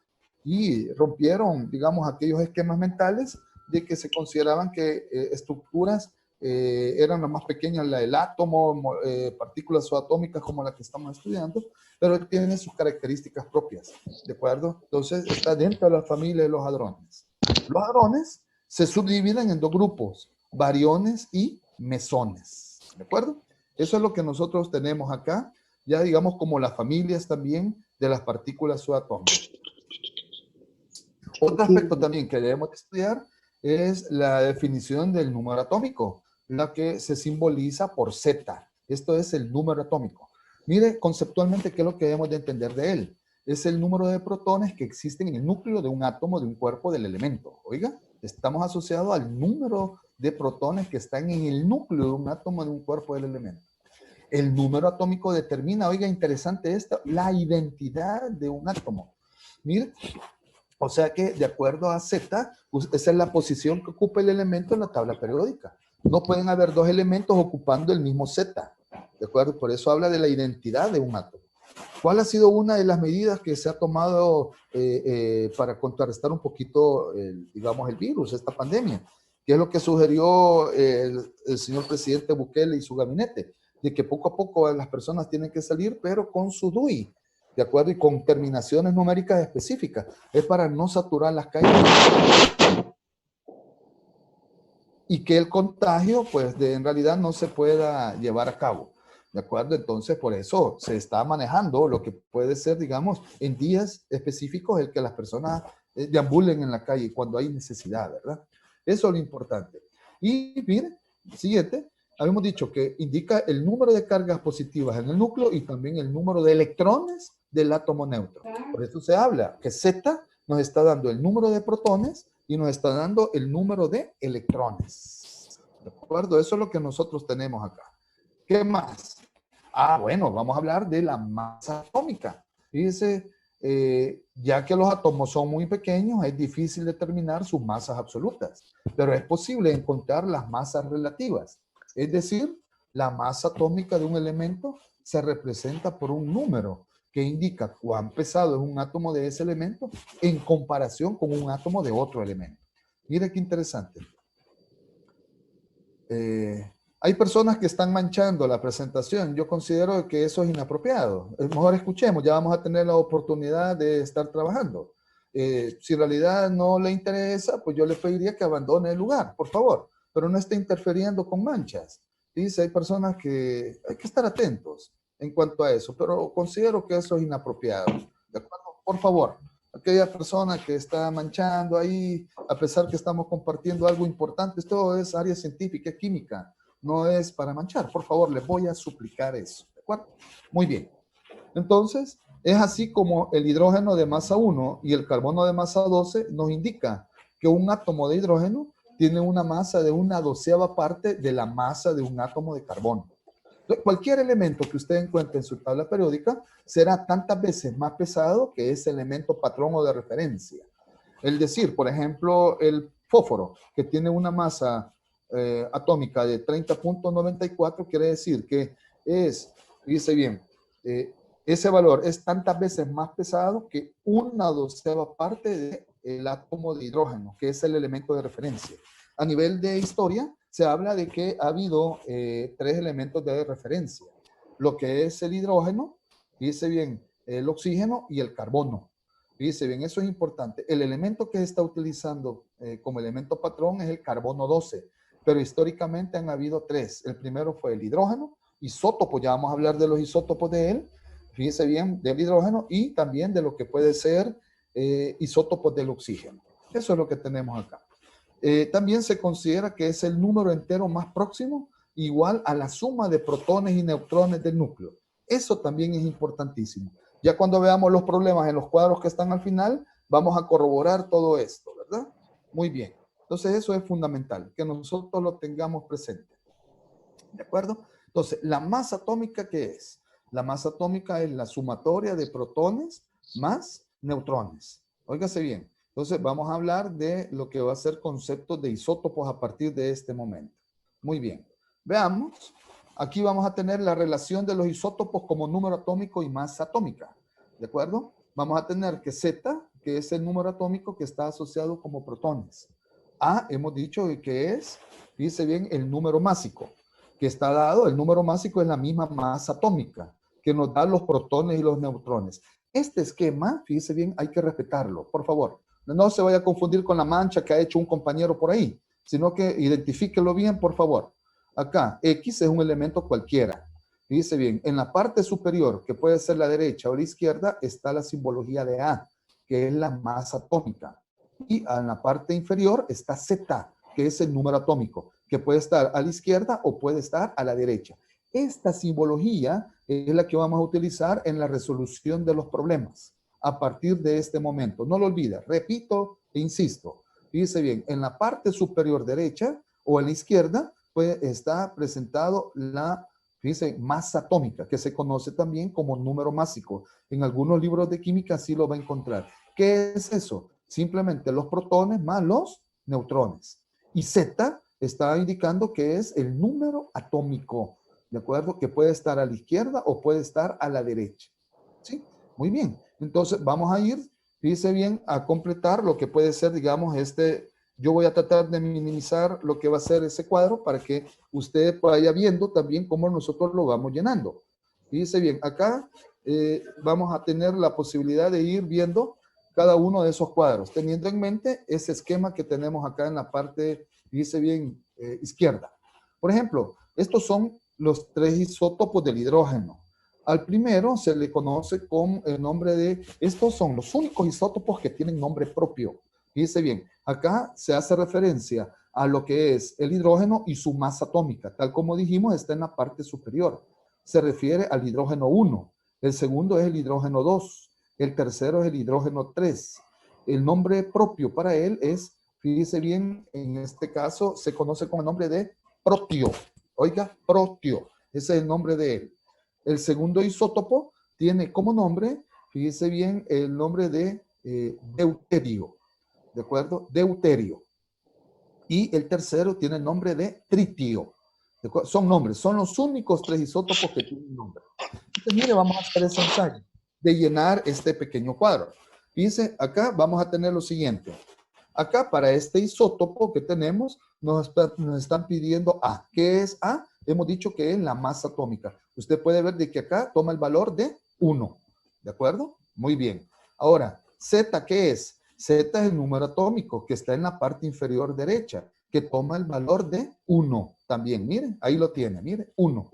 y rompieron, digamos, aquellos esquemas mentales de que se consideraban que estructuras eran las más pequeñas, la del átomo, partículas subatómicas como la que estamos estudiando, pero tienen sus características propias, ¿de acuerdo? Entonces está dentro de la familia de los hadrones. Los hadrones se subdividen en dos grupos, bariones y mesones, ¿de acuerdo? Eso es lo que nosotros tenemos acá, ya digamos como las familias también de las partículas subatómicas. Otro aspecto también que debemos estudiar es la definición del número atómico, la que se simboliza por Z. Esto es el número atómico. Mire conceptualmente qué es lo que debemos de entender de él. Es el número de protones que existen en el núcleo de un átomo de un cuerpo del elemento. Oiga, estamos asociados al número de protones que están en el núcleo de un átomo de un cuerpo del elemento. El número atómico determina, oiga, interesante esto, la identidad de un átomo. Mire, o sea que de acuerdo a Z, esa es la posición que ocupa el elemento en la tabla periódica. No pueden haber dos elementos ocupando el mismo Z. ¿De acuerdo? Por eso habla de la identidad de un átomo. ¿Cuál ha sido una de las medidas que se ha tomado para contrarrestar un poquito, digamos, el virus, esta pandemia? ¿Qué es lo que sugirió el señor presidente Bukele y su gabinete? De que poco a poco las personas tienen que salir, pero con su DUI. ¿De acuerdo? Y con terminaciones numéricas específicas. Es para no saturar las calles. Y que el contagio, pues, en realidad no se pueda llevar a cabo. ¿De acuerdo? Entonces, por eso se está manejando lo que puede ser, digamos, en días específicos el que las personas deambulen en la calle cuando hay necesidad, ¿verdad? Eso es lo importante. Y miren, siguiente. Habíamos dicho que indica el número de cargas positivas en el núcleo y también el número de electrones del átomo neutro. Por eso se habla que Z nos está dando el número de protones y nos está dando el número de electrones. ¿De acuerdo? Eso es lo que nosotros tenemos acá. ¿Qué más? Ah, bueno, vamos a hablar de la masa atómica. Fíjense, ya que los átomos son muy pequeños, es difícil determinar sus masas absolutas, pero es posible encontrar las masas relativas. Es decir, la masa atómica de un elemento se representa por un número que indica cuán pesado es un átomo de ese elemento en comparación con un átomo de otro elemento. Mire qué interesante. Hay personas que están manchando la presentación. Yo considero que eso es inapropiado. Mejor escuchemos, ya vamos a tener la oportunidad de estar trabajando. Si en realidad no le interesa, pues yo le pediría que abandone el lugar, por favor. Pero no esté interfiriendo con manchas. Dice, hay personas que hay que estar atentos en cuanto a eso, pero considero que eso es inapropiado. ¿De acuerdo? Por favor, aquella persona que está manchando ahí, a pesar que estamos compartiendo algo importante, esto es área científica, química, no es para manchar. Por favor, les voy a suplicar eso. ¿De acuerdo? Muy bien. Entonces, es así como el hidrógeno de masa 1 y el carbono de masa 12 nos indica que un átomo de hidrógeno tiene una masa de 1/12 parte de la masa de un átomo de carbono. Entonces, cualquier elemento que usted encuentre en su tabla periódica será tantas veces más pesado que ese elemento patrón o de referencia. Es decir, por ejemplo, el fósforo, que tiene una masa atómica de 30.94, quiere decir que es, fíjese bien, ese valor es tantas veces más pesado que 1/12 parte del átomo de hidrógeno, que es el elemento de referencia. A nivel de historia, se habla de que ha habido 3 elementos de referencia. Lo que es el hidrógeno, fíjese bien, el oxígeno y el carbono. Fíjese bien, eso es importante. El elemento que se está utilizando como elemento patrón es el carbono 12, pero históricamente han habido 3. El primero fue el hidrógeno, isótopo, ya vamos a hablar de los isótopos de él, fíjese bien, del hidrógeno y también de lo que puede ser isótopos del oxígeno. Eso es lo que tenemos acá. También se considera que es el número entero más próximo igual a la suma de protones y neutrones del núcleo. Eso también es importantísimo. Ya cuando veamos los problemas en los cuadros que están al final, vamos a corroborar todo esto, ¿verdad? Muy bien. Entonces eso es fundamental, que nosotros lo tengamos presente. ¿De acuerdo? Entonces, ¿la masa atómica qué es? La masa atómica es la sumatoria de protones más neutrones. Óigase bien. Entonces, vamos a hablar de lo que va a ser conceptos de isótopos a partir de este momento. Muy bien. Veamos. Aquí vamos a tener la relación de los isótopos como número atómico y masa atómica. ¿De acuerdo? Vamos a tener que Z, que es el número atómico que está asociado como protones. A, hemos dicho que es, dice bien, el número másico, que está dado, el número másico es la misma masa atómica, que nos da los protones y los neutrones. Este esquema, fíjese bien, hay que respetarlo, por favor. No se vaya a confundir con la mancha que ha hecho un compañero por ahí, sino que identifíquelo bien, por favor. Acá, X es un elemento cualquiera. Dice bien, en la parte superior, que puede ser la derecha o la izquierda, está la simbología de A, que es la masa atómica. Y en la parte inferior está Z, que es el número atómico, que puede estar a la izquierda o puede estar a la derecha. Esta simbología es la que vamos a utilizar en la resolución de los problemas a partir de este momento. No lo olvide, repito e insisto. Dice bien, en la parte superior derecha o en la izquierda, pues está presentado la, dice, masa atómica, que se conoce también como número másico. En algunos libros de química sí lo va a encontrar. ¿Qué es eso? Simplemente los protones más los neutrones. Y Z está indicando que es el número atómico, ¿de acuerdo? Que puede estar a la izquierda o puede estar a la derecha. ¿Sí? Muy bien. Entonces vamos a ir, fíjese bien, a completar lo que puede ser, digamos, yo voy a tratar de minimizar lo que va a ser ese cuadro para que usted vaya viendo también cómo nosotros lo vamos llenando. Fíjese bien, acá vamos a tener la posibilidad de ir viendo cada uno de esos cuadros, teniendo en mente ese esquema que tenemos acá en la parte, fíjese bien, izquierda. Por ejemplo, estos son los 3 isótopos del hidrógeno. Al primero se le conoce con el nombre de, estos son los únicos isótopos que tienen nombre propio. Fíjese bien, acá se hace referencia a lo que es el hidrógeno y su masa atómica. Tal como dijimos, está en la parte superior. Se refiere al hidrógeno 1. El segundo es el hidrógeno 2. El tercero es el hidrógeno 3. El nombre propio para él es, fíjese bien, en este caso se conoce con el nombre de protio. Oiga, protio. Ese es el nombre de él. El segundo isótopo tiene como nombre, fíjese bien, el nombre de deuterio. ¿De acuerdo? Deuterio. Y el tercero tiene el nombre de tritio. Son nombres, son los únicos 3 isótopos que tienen nombre. Entonces, mire, vamos a hacer ese ensayo de llenar este pequeño cuadro. Fíjense, acá vamos a tener lo siguiente. Acá para este isótopo que tenemos, nos están pidiendo A. ¿Qué es A? Hemos dicho que es la masa atómica. Usted puede ver de que acá toma el valor de 1. ¿De acuerdo? Muy bien. Ahora, Z, ¿qué es? Z es el número atómico que está en la parte inferior derecha, que toma el valor de 1 también. Miren, ahí lo tiene, miren, 1.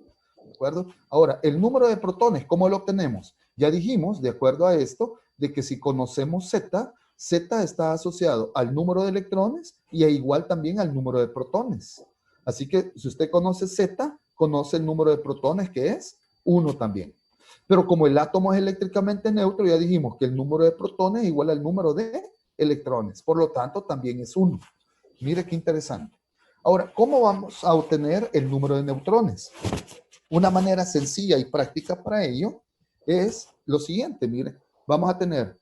¿De acuerdo? Ahora, el número de protones, ¿cómo lo obtenemos? Ya dijimos, de acuerdo a esto, de que si conocemos Z, Z está asociado al número de electrones y igual también al número de protones. Así que si usted conoce Z, conoce el número de protones que es 1 también. Pero como el átomo es eléctricamente neutro, ya dijimos que el número de protones es igual al número de electrones. Por lo tanto, también es 1. Mire qué interesante. Ahora, ¿cómo vamos a obtener el número de neutrones? Una manera sencilla y práctica para ello es lo siguiente. Mire, vamos a tener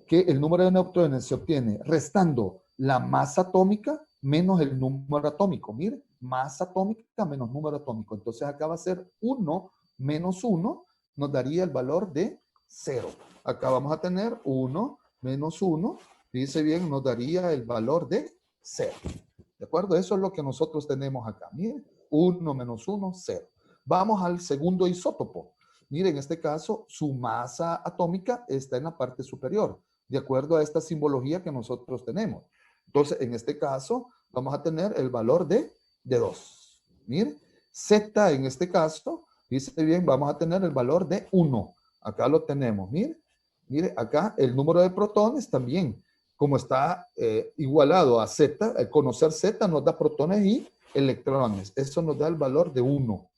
que el número de neutrones se obtiene restando la masa atómica menos el número atómico. Mire, masa atómica menos número atómico. Entonces acá va a ser 1 menos 1 nos daría el valor de 0. Acá vamos a tener 1 menos 1. Fíjense bien, nos daría el valor de 0. ¿De acuerdo? Eso es lo que nosotros tenemos acá. Miren, 1 menos 1, 0. Vamos al segundo isótopo. Miren, en este caso, su masa atómica está en la parte superior. de acuerdo a esta simbología que nosotros tenemos. Entonces, en este caso, vamos a tener el valor de 2. Mire, Z en este caso, dice bien, vamos a tener el valor de 1. Acá lo tenemos, mire. Mire, acá el número de protones también, como está igualado a Z, el conocer Z nos da protones y electrones. Eso nos da el valor de 1.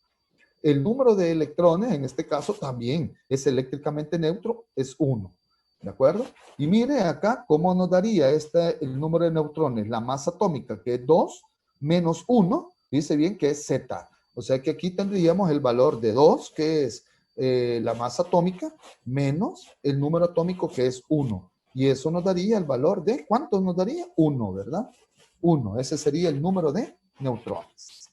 El número de electrones, en este caso, también es eléctricamente neutro, es 1. ¿De acuerdo? Y mire acá cómo nos daría el número de neutrones, la masa atómica, que es 2, menos 1, dice bien que es Z. O sea que aquí tendríamos el valor de 2, que es la masa atómica, menos el número atómico, que es 1. Y eso nos daría el valor de, ¿cuánto nos daría? 1, ¿verdad? 1, ese sería el número de neutrones.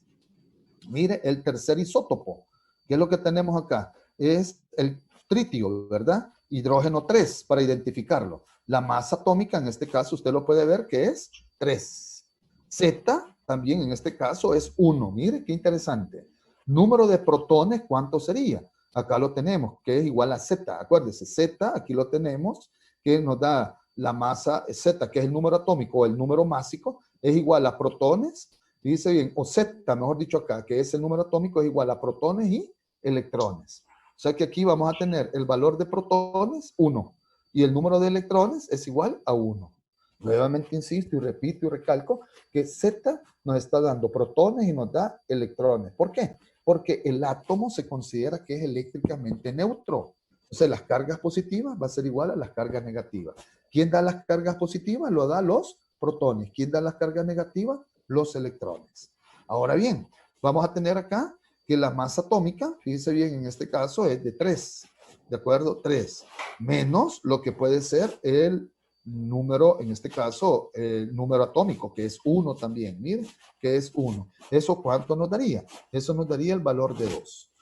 Mire, el tercer isótopo, ¿qué es lo que tenemos acá? Es el tritio, ¿verdad? Hidrógeno 3, para identificarlo. La masa atómica, en este caso, usted lo puede ver que es 3. Z, también en este caso, es 1. Mire, qué interesante. Número de protones, ¿cuánto sería? Acá lo tenemos, que es igual a Z. Acuérdese, Z, aquí lo tenemos, que nos da la masa Z, que es el número atómico o el número másico, es igual a protones. Y dice bien, o Z, mejor dicho acá, que es el número atómico, es igual a protones y electrones. O sea que aquí vamos a tener el valor de protones, 1. Y el número de electrones es igual a 1. Nuevamente insisto y repito y recalco que Z nos está dando protones y nos da electrones. ¿Por qué? Porque el átomo se considera que es eléctricamente neutro. Entonces las cargas positivas va a ser igual a las cargas negativas. ¿Quién da las cargas positivas? Lo da los protones. ¿Quién da las cargas negativas? Los electrones. Ahora bien, vamos a tener acá que la masa atómica, fíjense bien, en este caso es de 3, ¿de acuerdo? 3, menos lo que puede ser el número, en este caso, el número atómico, que es 1 también, miren, que es 1. ¿Eso cuánto nos daría? Eso nos daría el valor de 2.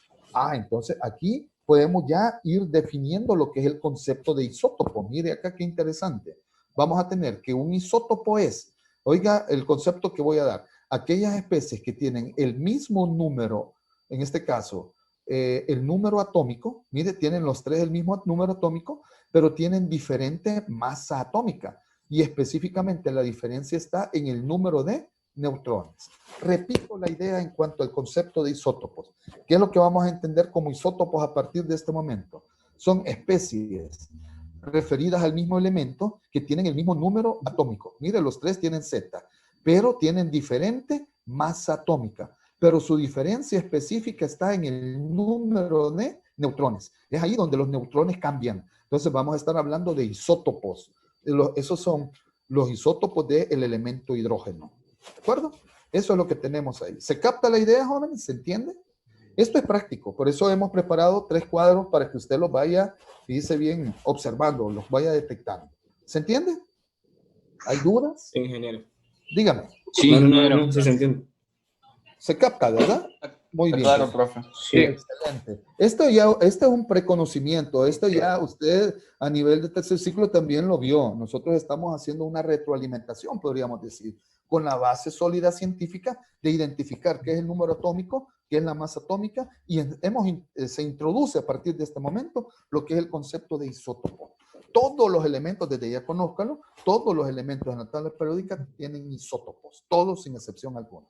Entonces aquí podemos ya ir definiendo lo que es el concepto de isótopo. Mire acá qué interesante. Vamos a tener que un isótopo es, oiga, el concepto que voy a dar, aquellas especies que tienen el mismo número, en este caso, el número atómico, mire, tienen los tres el mismo número atómico, pero tienen diferente masa atómica. Y específicamente la diferencia está en el número de neutrones. Repito la idea en cuanto al concepto de isótopos. ¿Qué es lo que vamos a entender como isótopos a partir de este momento? Son especies referidas al mismo elemento que tienen el mismo número atómico. Mire, los tres tienen Z, pero tienen diferente masa atómica. Pero su diferencia específica está en el número de neutrones. Es ahí donde los neutrones cambian. Entonces vamos a estar hablando de isótopos. Esos son los isótopos del elemento hidrógeno. ¿De acuerdo? Eso es lo que tenemos ahí. ¿Se capta la idea, jóvenes? ¿Se entiende? Esto es práctico. Por eso hemos preparado 3 cuadros para que usted los vaya, fíjese bien, observando, los vaya detectando. ¿Se entiende? ¿Hay dudas? Sí, ingeniero. Dígame. Sí, no, sí se entiende. Se capta, ¿verdad? Muy bien. Claro, profe. Sí. Excelente. Este es un preconocimiento. Esto ya usted a nivel de tercer ciclo también lo vio. Nosotros estamos haciendo una retroalimentación, podríamos decir, con la base sólida científica de identificar qué es el número atómico, qué es la masa atómica, y se introduce a partir de este momento lo que es el concepto de isótopo. Todos los elementos, desde ya conózcanlo, todos los elementos en la tabla periódica tienen isótopos, todos sin excepción alguna.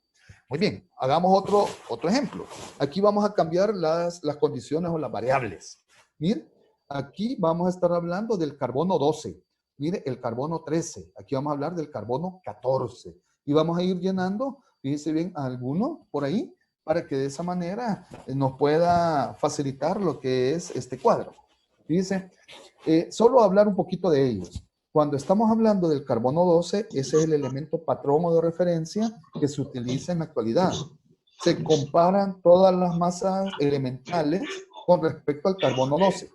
Muy bien, hagamos otro ejemplo. Aquí vamos a cambiar las condiciones o las variables. Mire, aquí vamos a estar hablando del carbono 12. Mire, el carbono 13. Aquí vamos a hablar del carbono 14. Y vamos a ir llenando, fíjese bien, alguno por ahí, para que de esa manera nos pueda facilitar lo que es este cuadro. Fíjese, solo hablar un poquito de ellos. Cuando estamos hablando del carbono 12, ese es el elemento patrón o de referencia que se utiliza en la actualidad. Se comparan todas las masas elementales con respecto al carbono 12.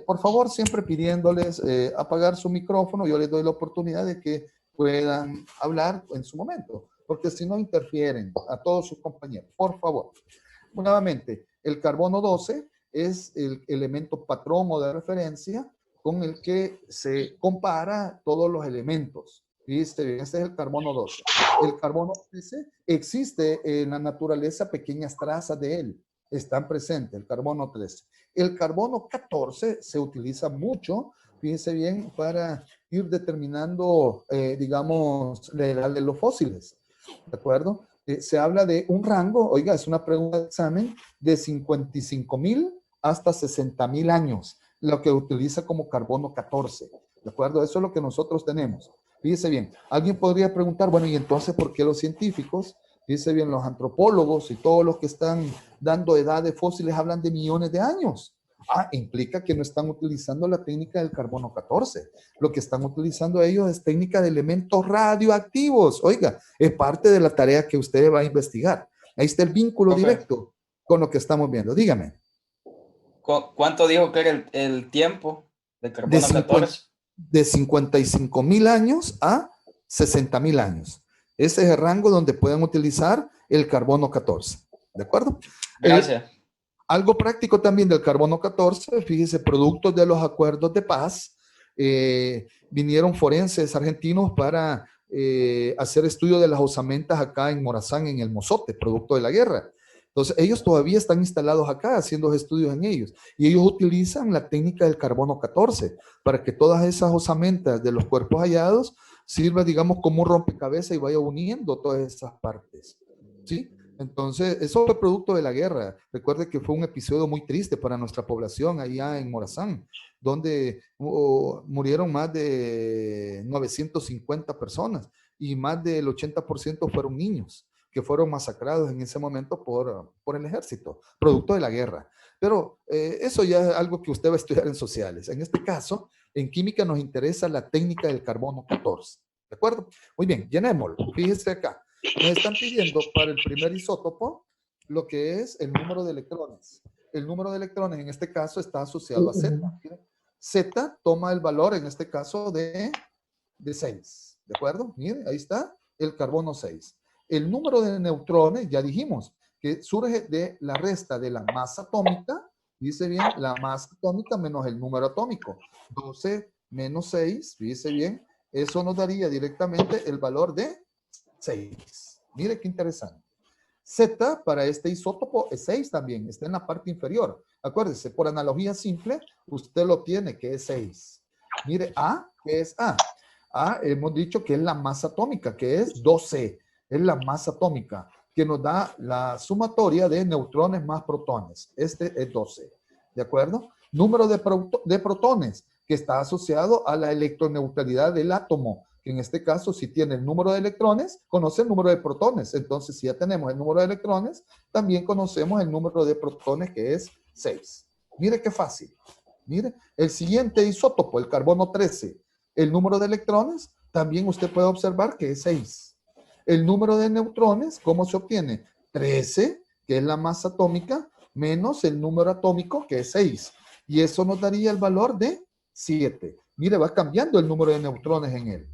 Por favor, siempre pidiéndoles apagar su micrófono, yo les doy la oportunidad de que puedan hablar en su momento, porque si no interfieren a todos sus compañeros. Por favor. Nuevamente, el carbono 12 es el elemento patrón o de referencia con el que se compara todos los elementos. ¿Viste? Este es el carbono 12. El carbono 13 existe en la naturaleza pequeñas trazas de él. Están presentes, el carbono 13. El carbono 14 se utiliza mucho fíjense bien, para ir determinando, digamos, la edad de los fósiles. ¿De acuerdo? Se habla de un rango, oiga, es una pregunta de examen, de 55,000 hasta 60,000 años, lo que utiliza como carbono 14. ¿De acuerdo? Eso es lo que nosotros tenemos. Fíjese bien, alguien podría preguntar, bueno, ¿y entonces por qué los científicos, fíjese bien, los antropólogos y todos los que están dando edad de fósiles hablan de millones de años? Ah, implica que no están utilizando la técnica del carbono 14. Lo que están utilizando ellos es técnica de elementos radioactivos. Oiga, es parte de la tarea que usted va a investigar. Ahí está el vínculo directo con lo que estamos viendo. Dígame. ¿Cuánto dijo que era el tiempo del carbono 14? De 55,000 años a 60,000 años. Ese es el rango donde pueden utilizar el carbono 14. ¿De acuerdo? Gracias. Algo práctico también del carbono 14, fíjese, productos de los acuerdos de paz, vinieron forenses argentinos para hacer estudio de las osamentas acá en Morazán, en el Mozote, producto de la guerra. Entonces, ellos todavía están instalados acá haciendo estudios en ellos y ellos utilizan la técnica del carbono 14 para que todas esas osamentas de los cuerpos hallados sirva, digamos, como un rompecabezas y vaya uniendo todas esas partes. ¿Sí? Entonces, eso fue producto de la guerra. Recuerde que fue un episodio muy triste para nuestra población allá en Morazán, donde murieron más de 950 personas y más del 80% fueron niños que fueron masacrados en ese momento por el ejército, producto de la guerra. Pero eso ya es algo que usted va a estudiar en sociales. En este caso, en química nos interesa la técnica del carbono 14. ¿De acuerdo? Muy bien, llenémoslo. Fíjese acá. Nos están pidiendo para el primer isótopo lo que es el número de electrones. El número de electrones en este caso está asociado a Z. Z toma el valor en este caso de 6. ¿De acuerdo? Mire, ahí está el carbono 6. El número de neutrones, ya dijimos, que surge de la resta de la masa atómica, dice bien, la masa atómica menos el número atómico. 12 menos 6, dice bien, eso nos daría directamente el valor de 6. Mire qué interesante. Z para este isótopo es 6 también, está en la parte inferior. Acuérdese, por analogía simple, usted lo tiene, que es 6. Mire, A, ¿qué es A? A, hemos dicho que es la masa atómica, que es 12. Es la masa atómica, que nos da la sumatoria de neutrones más protones. Este es 12. ¿De acuerdo? Número de protones, que está asociado a la electroneutralidad del átomo. Que en este caso, si tiene el número de electrones, conoce el número de protones. Entonces, si ya tenemos el número de electrones, también conocemos el número de protones, que es 6. Mire qué fácil. Mire, el siguiente isótopo, el carbono 13, el número de electrones, también usted puede observar que es 6. El número de neutrones, ¿cómo se obtiene? 13, que es la masa atómica, menos el número atómico, que es 6. Y eso nos daría el valor de 7. Mire, va cambiando el número de neutrones en él.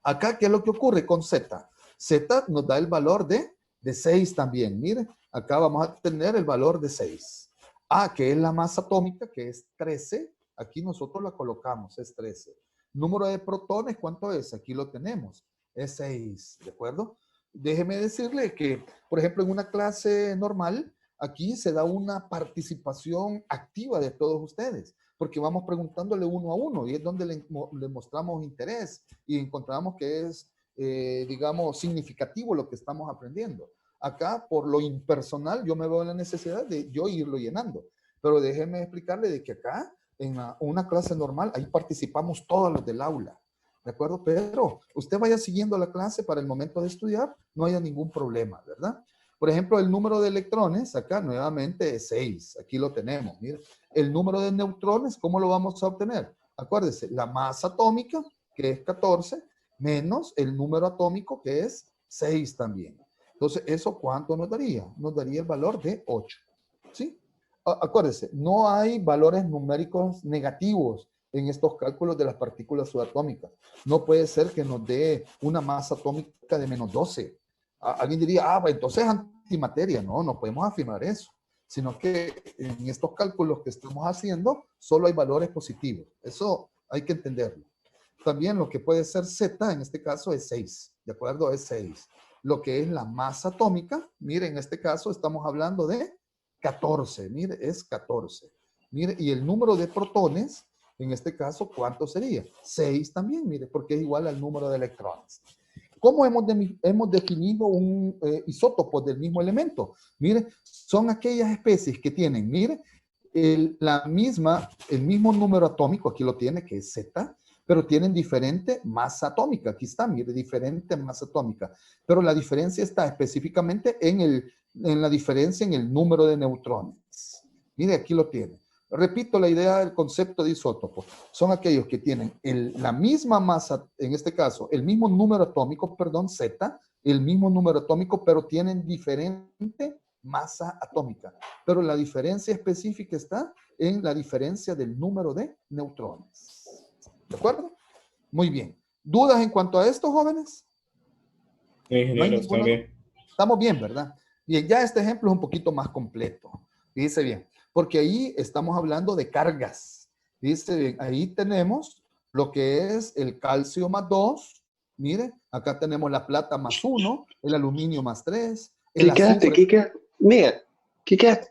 Acá, ¿qué es lo que ocurre con Z? Z nos da el valor de 6 también. Mire, acá vamos a tener el valor de 6. A, que es la masa atómica, que es 13. Aquí nosotros la colocamos, es 13. Número de protones, ¿cuánto es? Aquí lo tenemos. Es 6, ¿de acuerdo? Déjeme decirle que, por ejemplo, en una clase normal, aquí se da una participación activa de todos ustedes, porque vamos preguntándole uno a uno y es donde le mostramos interés y encontramos que es, digamos, significativo lo que estamos aprendiendo. Acá, por lo impersonal, yo me veo en la necesidad de yo irlo llenando, pero déjeme explicarle de que acá, en una clase normal, ahí participamos todos los del aula. ¿De acuerdo? Pero usted vaya siguiendo la clase para el momento de estudiar, no haya ningún problema, ¿verdad? Por ejemplo, el número de electrones, acá nuevamente es 6. Aquí lo tenemos, mire. El número de neutrones, ¿cómo lo vamos a obtener? Acuérdese, la masa atómica, que es 14, menos el número atómico, que es 6 también. Entonces, ¿eso cuánto nos daría? Nos daría el valor de 8. ¿Sí? Acuérdese, no hay valores numéricos negativos en estos cálculos de las partículas subatómicas. No puede ser que nos dé una masa atómica de menos 12. Alguien diría, entonces es antimateria. No, no podemos afirmar eso. Sino que en estos cálculos que estamos haciendo, solo hay valores positivos. Eso hay que entenderlo. También lo que puede ser Z, en este caso, es 6. ¿De acuerdo? Es 6. Lo que es la masa atómica, mire, en este caso estamos hablando de 14. Mire, es 14. Mire, y el número de protones, En este caso, ¿cuánto sería? 6 también, mire, porque es igual al número de electrones. ¿Cómo hemos definido un isótopo del mismo elemento? Mire, son aquellas especies que tienen, mire, el mismo número atómico, aquí lo tiene, que es Z, pero tienen diferente masa atómica. Aquí está, mire, diferente masa atómica. Pero la diferencia está específicamente en la diferencia en el número de neutrones. Mire, aquí lo tiene. Repito la idea del concepto de isótopo. Son aquellos que tienen la misma masa, en este caso, el mismo número atómico, perdón, Z, el mismo número atómico, pero tienen diferente masa atómica. Pero la diferencia específica está en la diferencia del número de neutrones. ¿De acuerdo? Muy bien. ¿Dudas en cuanto a esto, jóvenes? Ingeniero, está bien. Estamos bien, ¿verdad? Bien, ya este ejemplo es un poquito más completo. Dice bien, porque ahí estamos hablando de cargas. Dice bien, ahí tenemos lo que es el calcio más 2. Mire, acá tenemos la plata más 1, el aluminio más 3. Kike, mira, Kike.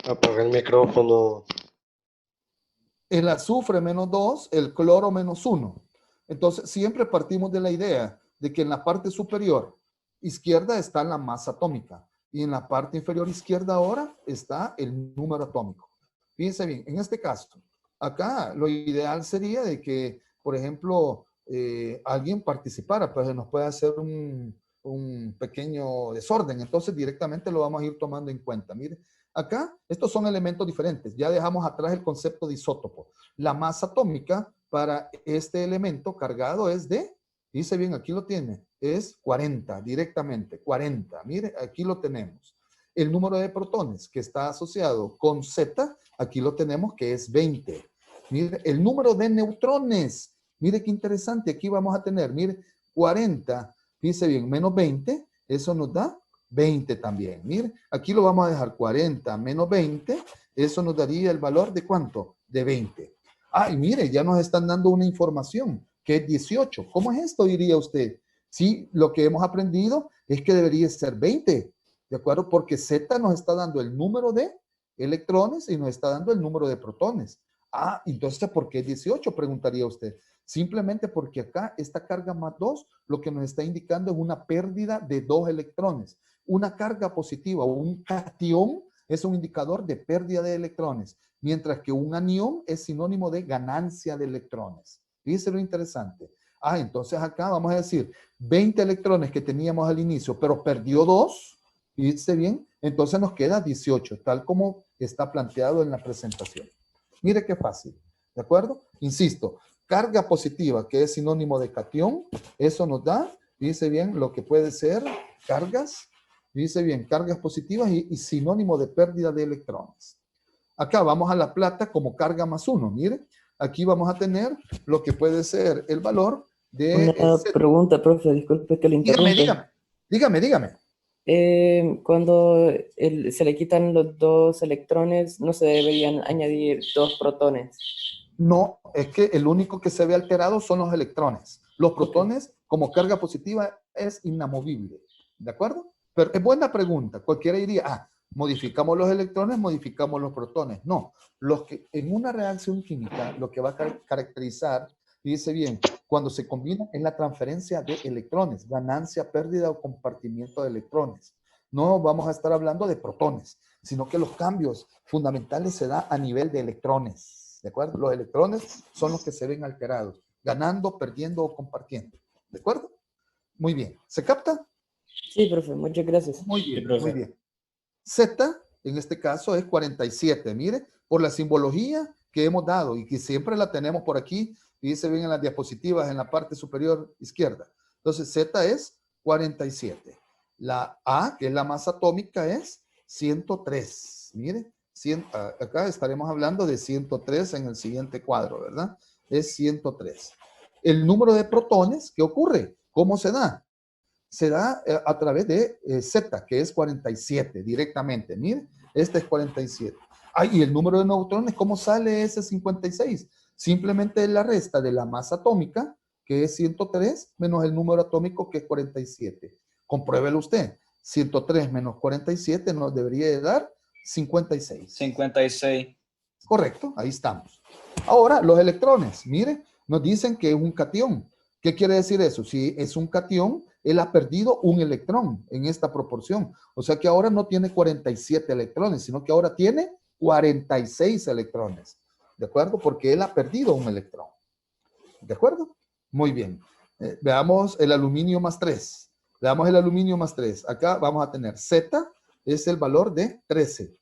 Apaga el micrófono. El azufre menos 2, el cloro menos 1. Entonces, siempre partimos de la idea de que en la parte superior izquierda está la masa atómica y en la parte inferior izquierda ahora está el número atómico. Fíjense bien, en este caso, acá lo ideal sería de que, por ejemplo, alguien participara, pues nos puede hacer un pequeño desorden. Entonces, directamente lo vamos a ir tomando en cuenta. Mire, acá, estos son elementos diferentes. Ya dejamos atrás el concepto de isótopo. La masa atómica para este elemento cargado es de, dice bien, aquí lo tiene, es 40 directamente, 40. Mire, aquí lo tenemos. El número de protones que está asociado con Z, aquí lo tenemos que es 20. Mire, el número de neutrones, mire qué interesante, aquí vamos a tener, mire, 40, dice bien, menos 20, eso nos da 20 también. Mire, aquí lo vamos a dejar 40 menos 20, eso nos daría el valor de ¿cuánto? De 20. Ah, y mire, ya nos están dando una información que es 18. ¿Cómo es esto, diría usted? Sí, lo que hemos aprendido es que debería ser 20, ¿de acuerdo? Porque Z nos está dando el número de electrones y nos está dando el número de protones. Ah, entonces, ¿por qué 18? Preguntaría usted. Simplemente porque acá esta carga más 2 lo que nos está indicando es una pérdida de 2 electrones. Una carga positiva o un cation es un indicador de pérdida de electrones, mientras que un anión es sinónimo de ganancia de electrones. Fíjense lo interesante. Ah, entonces acá vamos a decir 20 electrones que teníamos al inicio, pero perdió 2. Fíjense bien, entonces nos queda 18, tal como está planteado en la presentación. Mire qué fácil, ¿de acuerdo? Insisto, carga positiva, que es sinónimo de cation, eso nos da, dice bien, lo que puede ser cargas, dice bien, cargas positivas y sinónimo de pérdida de electrones. Acá vamos a la plata como carga más 1, mire, aquí vamos a tener lo que puede ser el valor de... Una pregunta, profe, disculpe que le interrumpa. Dígame. Cuando se le quitan los 2 electrones, ¿no se deberían añadir 2 protones? No, es que el único que se ve alterado son los electrones. Los protones, como carga positiva, es inamovible. ¿De acuerdo? Pero es buena pregunta. Cualquiera diría, modificamos los electrones, modificamos los protones. No, en una reacción química, lo que va a caracterizar, dice bien, cuando se combina es la transferencia de electrones, ganancia, pérdida o compartimiento de electrones. No vamos a estar hablando de protones, sino que los cambios fundamentales se dan a nivel de electrones. ¿De acuerdo? Los electrones son los que se ven alterados, ganando, perdiendo o compartiendo. ¿De acuerdo? Muy bien. ¿Se capta? Sí, profe, muchas gracias. Muy bien, Sí, profe. muy bien. Z, en este caso, es 47. Mire, por la simbología que hemos dado y que siempre la tenemos por aquí, y dice bien en las diapositivas en la parte superior izquierda. Entonces, Z es 47. La A, que es la masa atómica, es 103. Mire, acá estaremos hablando de 103 en el siguiente cuadro, ¿verdad? Es 103. El número de protones, ¿qué ocurre? ¿Cómo se da? Se da a través de Z, que es 47 directamente. Mire, este es 47. Y el número de neutrones, ¿cómo sale ese 56? Simplemente es la resta de la masa atómica, que es 103, menos el número atómico, que es 47. Compruébelo usted. 103 menos 47 nos debería de dar 56. 56. Correcto, ahí estamos. Ahora, los electrones, mire, nos dicen que es un catión. ¿Qué quiere decir eso? Si es un catión, él ha perdido un electrón en esta proporción. O sea que ahora no tiene 47 electrones, sino que ahora tiene 46 electrones. ¿De acuerdo? Porque él ha perdido un electrón. ¿De acuerdo? Muy bien. Veamos el aluminio más 3. Veamos el aluminio más 3. Acá vamos a tener Z, es el valor de 13.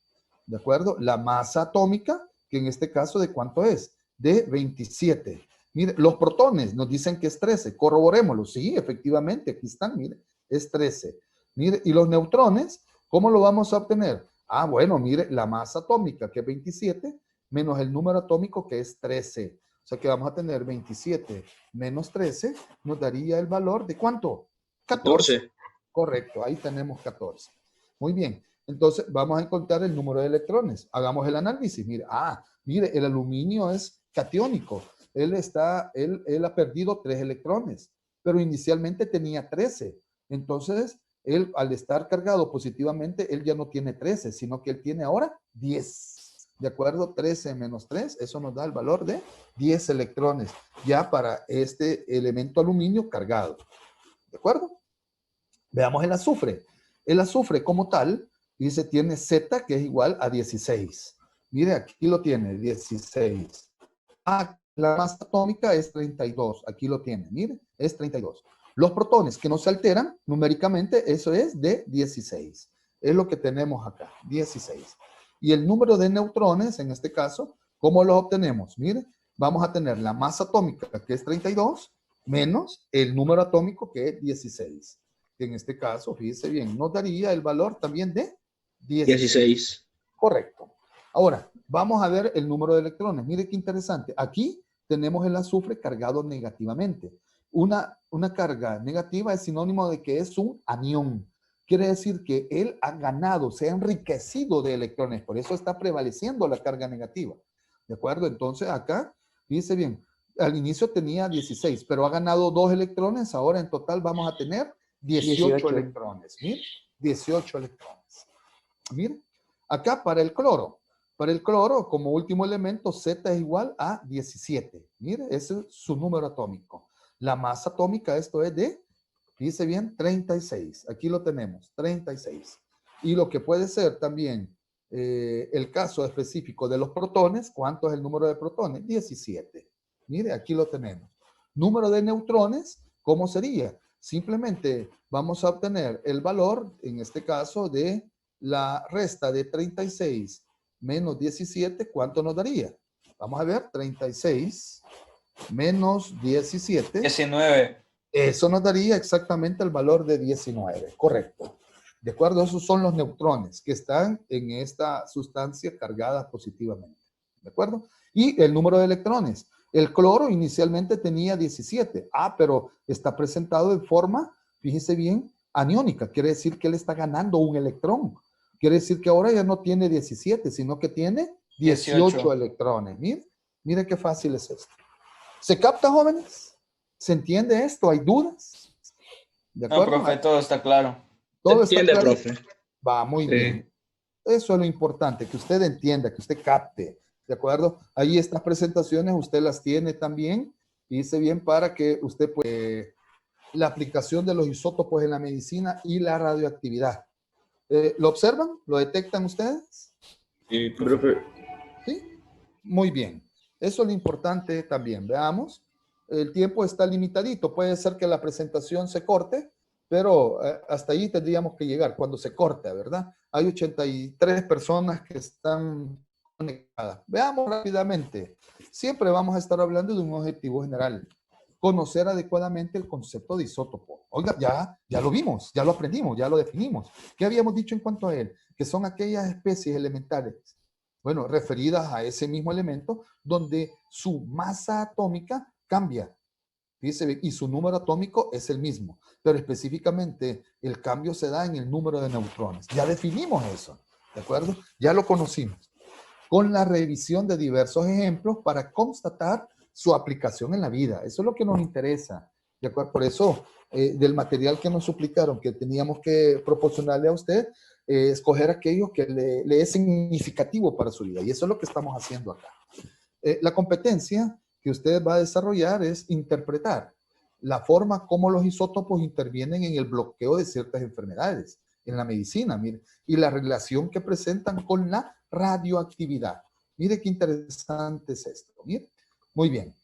¿De acuerdo? La masa atómica, que en este caso, ¿de cuánto es? De 27. Mire, los protones nos dicen que es 13. Corroborémoslo. Sí, efectivamente, aquí están, mire, es 13. Mire, y los neutrones, ¿cómo lo vamos a obtener? Ah, bueno, mire, la masa atómica, que es 27, menos el número atómico, que es 13. O sea que vamos a tener 27 menos 13, nos daría el valor de ¿cuánto? 14. Correcto, ahí tenemos 14. Muy bien. Entonces, vamos a encontrar el número de electrones. Hagamos el análisis. Mire, mire, el aluminio es catiónico. Él ha perdido 3 electrones, pero inicialmente tenía 13. Entonces, él, al estar cargado positivamente, él ya no tiene 13, sino que él tiene ahora 10. ¿De acuerdo? 13 menos 3, eso nos da el valor de 10 electrones, ya para este elemento aluminio cargado. ¿De acuerdo? Veamos el azufre. El azufre como tal, dice, tiene Z, que es igual a 16. Mire, aquí lo tiene, 16. La masa atómica es 32. Aquí lo tiene, mire, es 32. Los protones que no se alteran numéricamente, eso es de 16. Es lo que tenemos acá, 16. Y el número de neutrones, en este caso, ¿cómo los obtenemos? Mire, vamos a tener la masa atómica, que es 32, menos el número atómico, que es 16. Que en este caso, fíjese bien, nos daría el valor también de 16. Correcto. Ahora, vamos a ver el número de electrones. Mire qué interesante. Aquí tenemos el azufre cargado negativamente. Una carga negativa es sinónimo de que es un anión. Quiere decir que él ha ganado, se ha enriquecido de electrones. Por eso está prevaleciendo la carga negativa. ¿De acuerdo? Entonces acá, fíjese bien, al inicio tenía 16, pero ha ganado 2 electrones. Ahora en total vamos a tener 18 electrones. Mire, 18 electrones. Mire, acá para el cloro. Para el cloro, como último elemento, Z es igual a 17. Mire, ese es su número atómico. La masa atómica, esto es de, fíjese bien, 36. Aquí lo tenemos, 36. Y lo que puede ser también el caso específico de los protones, ¿cuánto es el número de protones? 17. Mire, aquí lo tenemos. Número de neutrones, ¿cómo sería? Simplemente vamos a obtener el valor, en este caso, de la resta de 36 menos 17, ¿cuánto nos daría? Vamos a ver, 36 menos 17. 19. Eso nos daría exactamente el valor de 19, correcto. ¿De acuerdo? Esos son los neutrones que están en esta sustancia cargada positivamente. ¿De acuerdo? Y el número de electrones. El cloro inicialmente tenía 17. Pero está presentado en forma, fíjese bien, aniónica. Quiere decir que él está ganando un electrón. Quiere decir que ahora ya no tiene 17, sino que tiene 18 electrones. Mire qué fácil es esto. ¿Se capta, jóvenes? ¿Se entiende esto? ¿Hay dudas? ¿De acuerdo? No, profe, todo está claro. Todo Se entiende, está claro. profe. Va, muy bien. Eso es lo importante, que usted entienda, que usted capte. ¿De acuerdo? Ahí estas presentaciones usted las tiene también. Dice bien para que usted puede... La aplicación de los isótopos en la medicina y la radioactividad. ¿Lo observan? ¿Lo detectan ustedes? Sí, profe. ¿Sí? Muy bien. Eso es lo importante también. Veamos. El tiempo está limitadito. Puede ser que la presentación se corte, pero hasta ahí tendríamos que llegar cuando se corte, ¿verdad? Hay 83 personas que están conectadas. Veamos rápidamente. Siempre vamos a estar hablando de un objetivo general. Conocer adecuadamente el concepto de isótopo. Oiga, ya lo vimos, ya lo aprendimos, ya lo definimos. ¿Qué habíamos dicho en cuanto a él? Que son aquellas especies elementales, bueno, referidas a ese mismo elemento, donde su masa atómica cambia. Fíjese, y su número atómico es el mismo, pero específicamente el cambio se da en el número de neutrones. Ya definimos eso, ¿de acuerdo? Ya lo conocimos. Con la revisión de diversos ejemplos para constatar su aplicación en la vida. Eso es lo que nos interesa. ¿De acuerdo? Por eso, del material que nos suplicaron, que teníamos que proporcionarle a usted, escoger aquello que le es significativo para su vida. Y eso es lo que estamos haciendo acá. La competencia que usted va a desarrollar es interpretar la forma como los isótopos intervienen en el bloqueo de ciertas enfermedades en la medicina, mire, y la relación que presentan con la radioactividad. Mire qué interesante es esto, mire. Muy bien.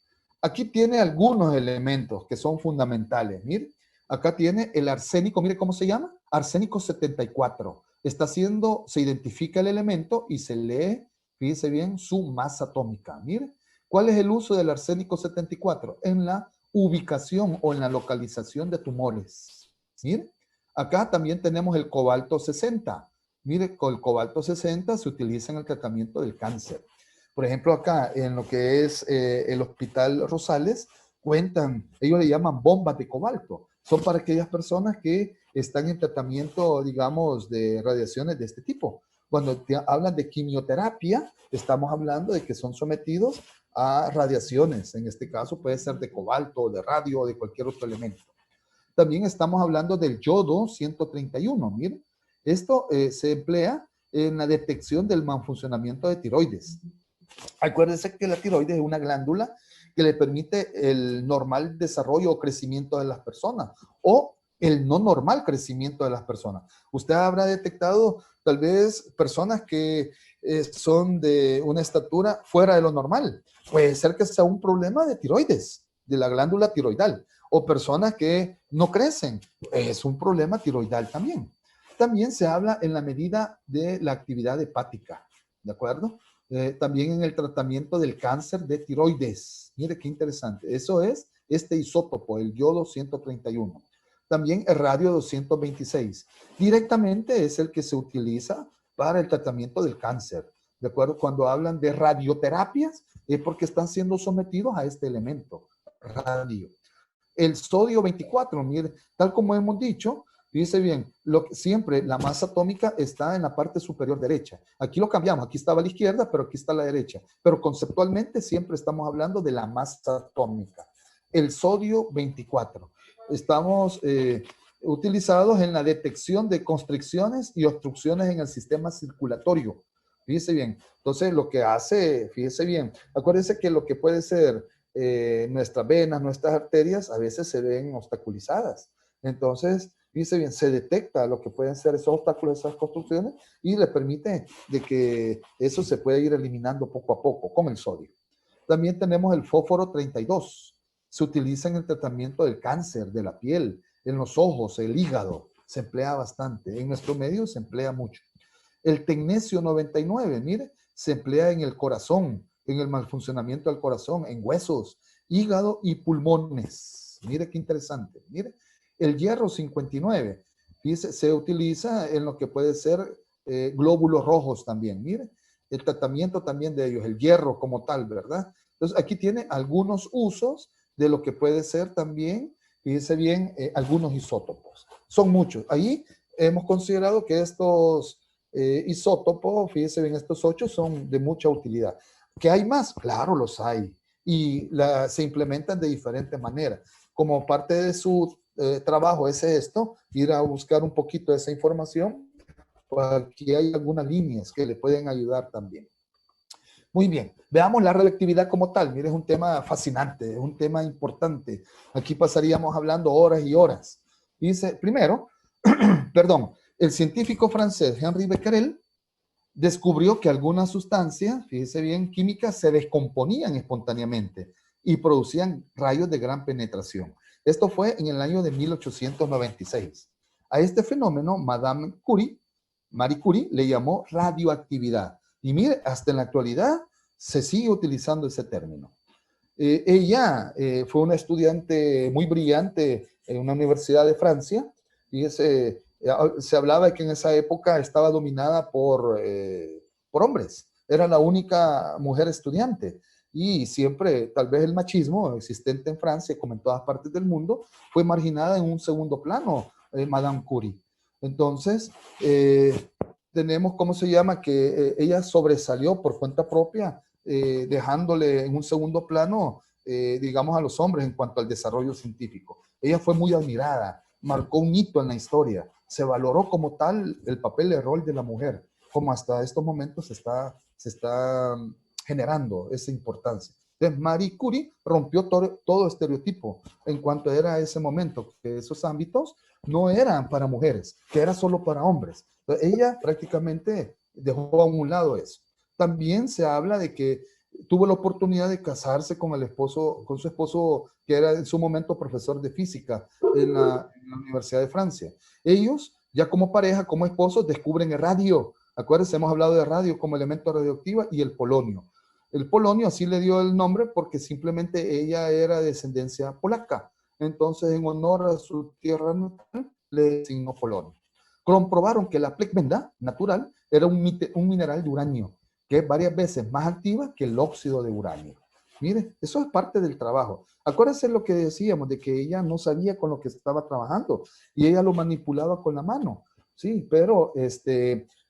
Aquí tiene algunos elementos que son fundamentales, mire. Acá tiene el arsénico, mire cómo se llama, arsénico 74. Se identifica el elemento y se lee, fíjese bien, su masa atómica. Mire, ¿cuál es el uso del arsénico 74? En la ubicación o en la localización de tumores. Mire, acá también tenemos el cobalto 60. Mire, con el cobalto 60 se utiliza en el tratamiento del cáncer. Por ejemplo, acá en lo que es el Hospital Rosales, ellos le llaman bombas de cobalto. Son para aquellas personas que están en tratamiento, digamos, de radiaciones de este tipo. Cuando hablan de quimioterapia, estamos hablando de que son sometidos a radiaciones. En este caso puede ser de cobalto, de radio o de cualquier otro elemento. También estamos hablando del yodo 131. Miren, esto se emplea en la detección del mal funcionamiento de tiroides. Acuérdense que la tiroides es una glándula que le permite el normal desarrollo o crecimiento de las personas o el no normal crecimiento de las personas. Usted habrá detectado tal vez personas que son de una estatura fuera de lo normal. Puede ser que sea un problema de tiroides, de la glándula tiroidal, o personas que no crecen. Es un problema tiroidal también. También se habla en la medida de la actividad hepática, ¿de acuerdo? También en el tratamiento del cáncer de tiroides. Mire qué interesante. Eso es este isótopo, el yodo 131. También el radio 226. Directamente es el que se utiliza para el tratamiento del cáncer. ¿De acuerdo? Cuando hablan de radioterapias, es porque están siendo sometidos a este elemento, radio. El sodio 24, mire, tal como hemos dicho, fíjese bien, siempre la masa atómica está en la parte superior derecha. Aquí lo cambiamos, aquí estaba a la izquierda, pero aquí está a la derecha. Pero conceptualmente siempre estamos hablando de la masa atómica. El sodio 24. Estamos utilizados en la detección de constricciones y obstrucciones en el sistema circulatorio. Fíjese bien. Entonces, lo que hace, fíjese bien, acuérdense que lo que puede ser nuestras venas, nuestras arterias, a veces se ven obstaculizadas. Entonces, fíjese bien, se detecta lo que pueden ser esos obstáculos, esas construcciones, y le permite de que eso se puede ir eliminando poco a poco con el sodio. También tenemos el fósforo 32. Se utiliza en el tratamiento del cáncer de la piel, en los ojos, el hígado. Se emplea bastante. En nuestro medio se emplea mucho. El tecnesio 99, mire, se emplea en el corazón, en el malfuncionamiento del corazón, en huesos, hígado y pulmones. Mire qué interesante. Mire, el hierro 59, fíjese, se utiliza en lo que puede ser glóbulos rojos también. Mire, el tratamiento también de ellos, el hierro como tal, ¿verdad? Entonces, aquí tiene algunos usos de lo que puede ser también, fíjese bien, algunos isótopos. Son muchos. Ahí hemos considerado que estos isótopos, fíjese bien, estos 8 son de mucha utilidad. ¿Que hay más? Claro, los hay. Y se implementan de diferentes maneras. Como parte de su trabajo es esto, ir a buscar un poquito de esa información, pues aquí hay algunas líneas que le pueden ayudar también. Muy bien, veamos la radioactividad como tal. Mire, es un tema fascinante, es un tema importante. Aquí pasaríamos hablando horas y horas. Dice, primero, perdón, el científico francés Henri Becquerel descubrió que algunas sustancias, fíjese bien, químicas se descomponían espontáneamente y producían rayos de gran penetración. Esto fue en el año de 1896. A este fenómeno, Marie Curie, le llamó radioactividad. Y mire, hasta en la actualidad se sigue utilizando ese término. Ella fue una estudiante muy brillante en una universidad de Francia y se hablaba de que en esa época estaba dominada por hombres. Era la única mujer estudiante. Y siempre, tal vez el machismo existente en Francia, como en todas partes del mundo, fue marginada en un segundo plano, Madame Curie. Entonces, tenemos, ¿cómo se llama? Que ella sobresalió por cuenta propia, dejándole en un segundo plano, digamos, a los hombres en cuanto al desarrollo científico. Ella fue muy admirada, marcó un hito en la historia, se valoró como tal el papel y el rol de la mujer, como hasta estos momentos se está generando esa importancia. Entonces, Marie Curie rompió todo estereotipo en cuanto era ese momento, que esos ámbitos no eran para mujeres, que era solo para hombres. Entonces, ella prácticamente dejó a un lado eso. También se habla de que tuvo la oportunidad de casarse con su esposo, que era en su momento profesor de física en la Universidad de Francia. Ellos, ya como pareja, como esposos, descubren el radio. Acuérdense, hemos hablado de radio como elemento radioactivo y el polonio. El polonio así le dio el nombre porque simplemente ella era de descendencia polaca. Entonces, en honor a su tierra natal, le designó polonio. Comprobaron que la plegmenda natural era un mineral de uranio, que es varias veces más activa que el óxido de uranio. Mire, eso es parte del trabajo. Acuérdense lo que decíamos, de que ella no sabía con lo que estaba trabajando y ella lo manipulaba con la mano. Sí, pero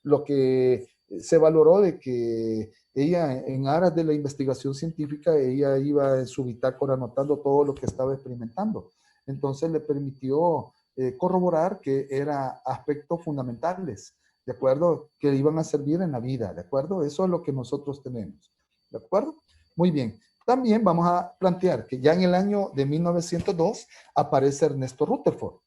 lo que se valoró de que ella, en aras de la investigación científica, ella iba en su bitácora anotando todo lo que estaba experimentando. Entonces le permitió corroborar que eran aspectos fundamentales, ¿de acuerdo? Que iban a servir en la vida, ¿de acuerdo? Eso es lo que nosotros tenemos, ¿de acuerdo? Muy bien. También vamos a plantear que ya en el año de 1902 aparece Ernesto Rutherford.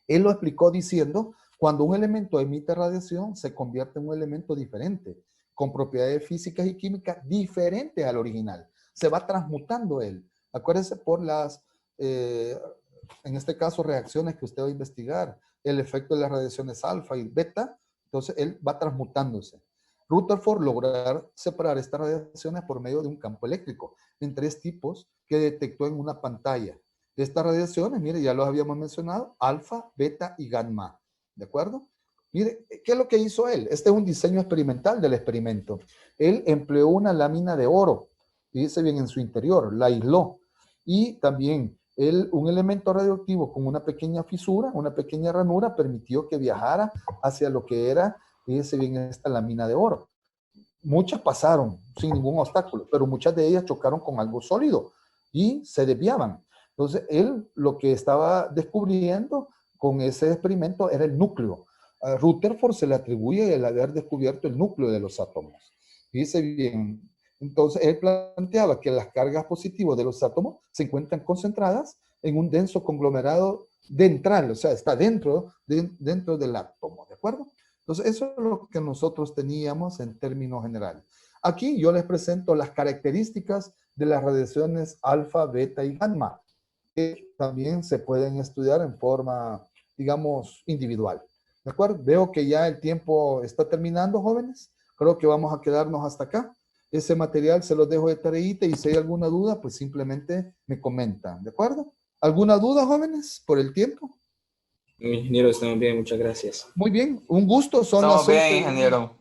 Él lo explicó diciendo, cuando un elemento emite radiación, se convierte en un elemento diferente, con propiedades físicas y químicas diferentes al original. Se va transmutando él. Acuérdense por las, en este caso, reacciones que usted va a investigar, el efecto de las radiaciones alfa y beta, entonces él va transmutándose. Rutherford logró separar estas radiaciones por medio de un campo eléctrico en 3 tipos que detectó en una pantalla. Estas radiaciones, mire, ya los habíamos mencionado, alfa, beta y gamma, ¿de acuerdo? Mire, ¿qué es lo que hizo él? Este es un diseño experimental del experimento. Él empleó una lámina de oro, fíjese bien, en su interior, la aisló, y también un elemento radioactivo con una pequeña fisura, una pequeña ranura, permitió que viajara hacia lo que era, fíjese bien, esta lámina de oro. Muchas pasaron sin ningún obstáculo, pero muchas de ellas chocaron con algo sólido y se desviaban. Entonces, él lo que estaba descubriendo con ese experimento era el núcleo. A Rutherford se le atribuye el haber descubierto el núcleo de los átomos. Fíjese bien. Entonces, él planteaba que las cargas positivas de los átomos se encuentran concentradas en un denso conglomerado dentral, o sea, está dentro del átomo, ¿de acuerdo? Entonces, eso es lo que nosotros teníamos en términos generales. Aquí yo les presento las características de las radiaciones alfa, beta y gamma, que también se pueden estudiar en forma, digamos, individual. ¿De acuerdo? Veo que ya el tiempo está terminando, jóvenes. Creo que vamos a quedarnos hasta acá. Ese material se los dejo de tareita y si hay alguna duda, pues simplemente me comentan. ¿De acuerdo? ¿Alguna duda, jóvenes, por el tiempo? Ingeniero, estamos bien, muchas gracias. Muy bien, un gusto. Son Estamos las bien, 11. ingeniero.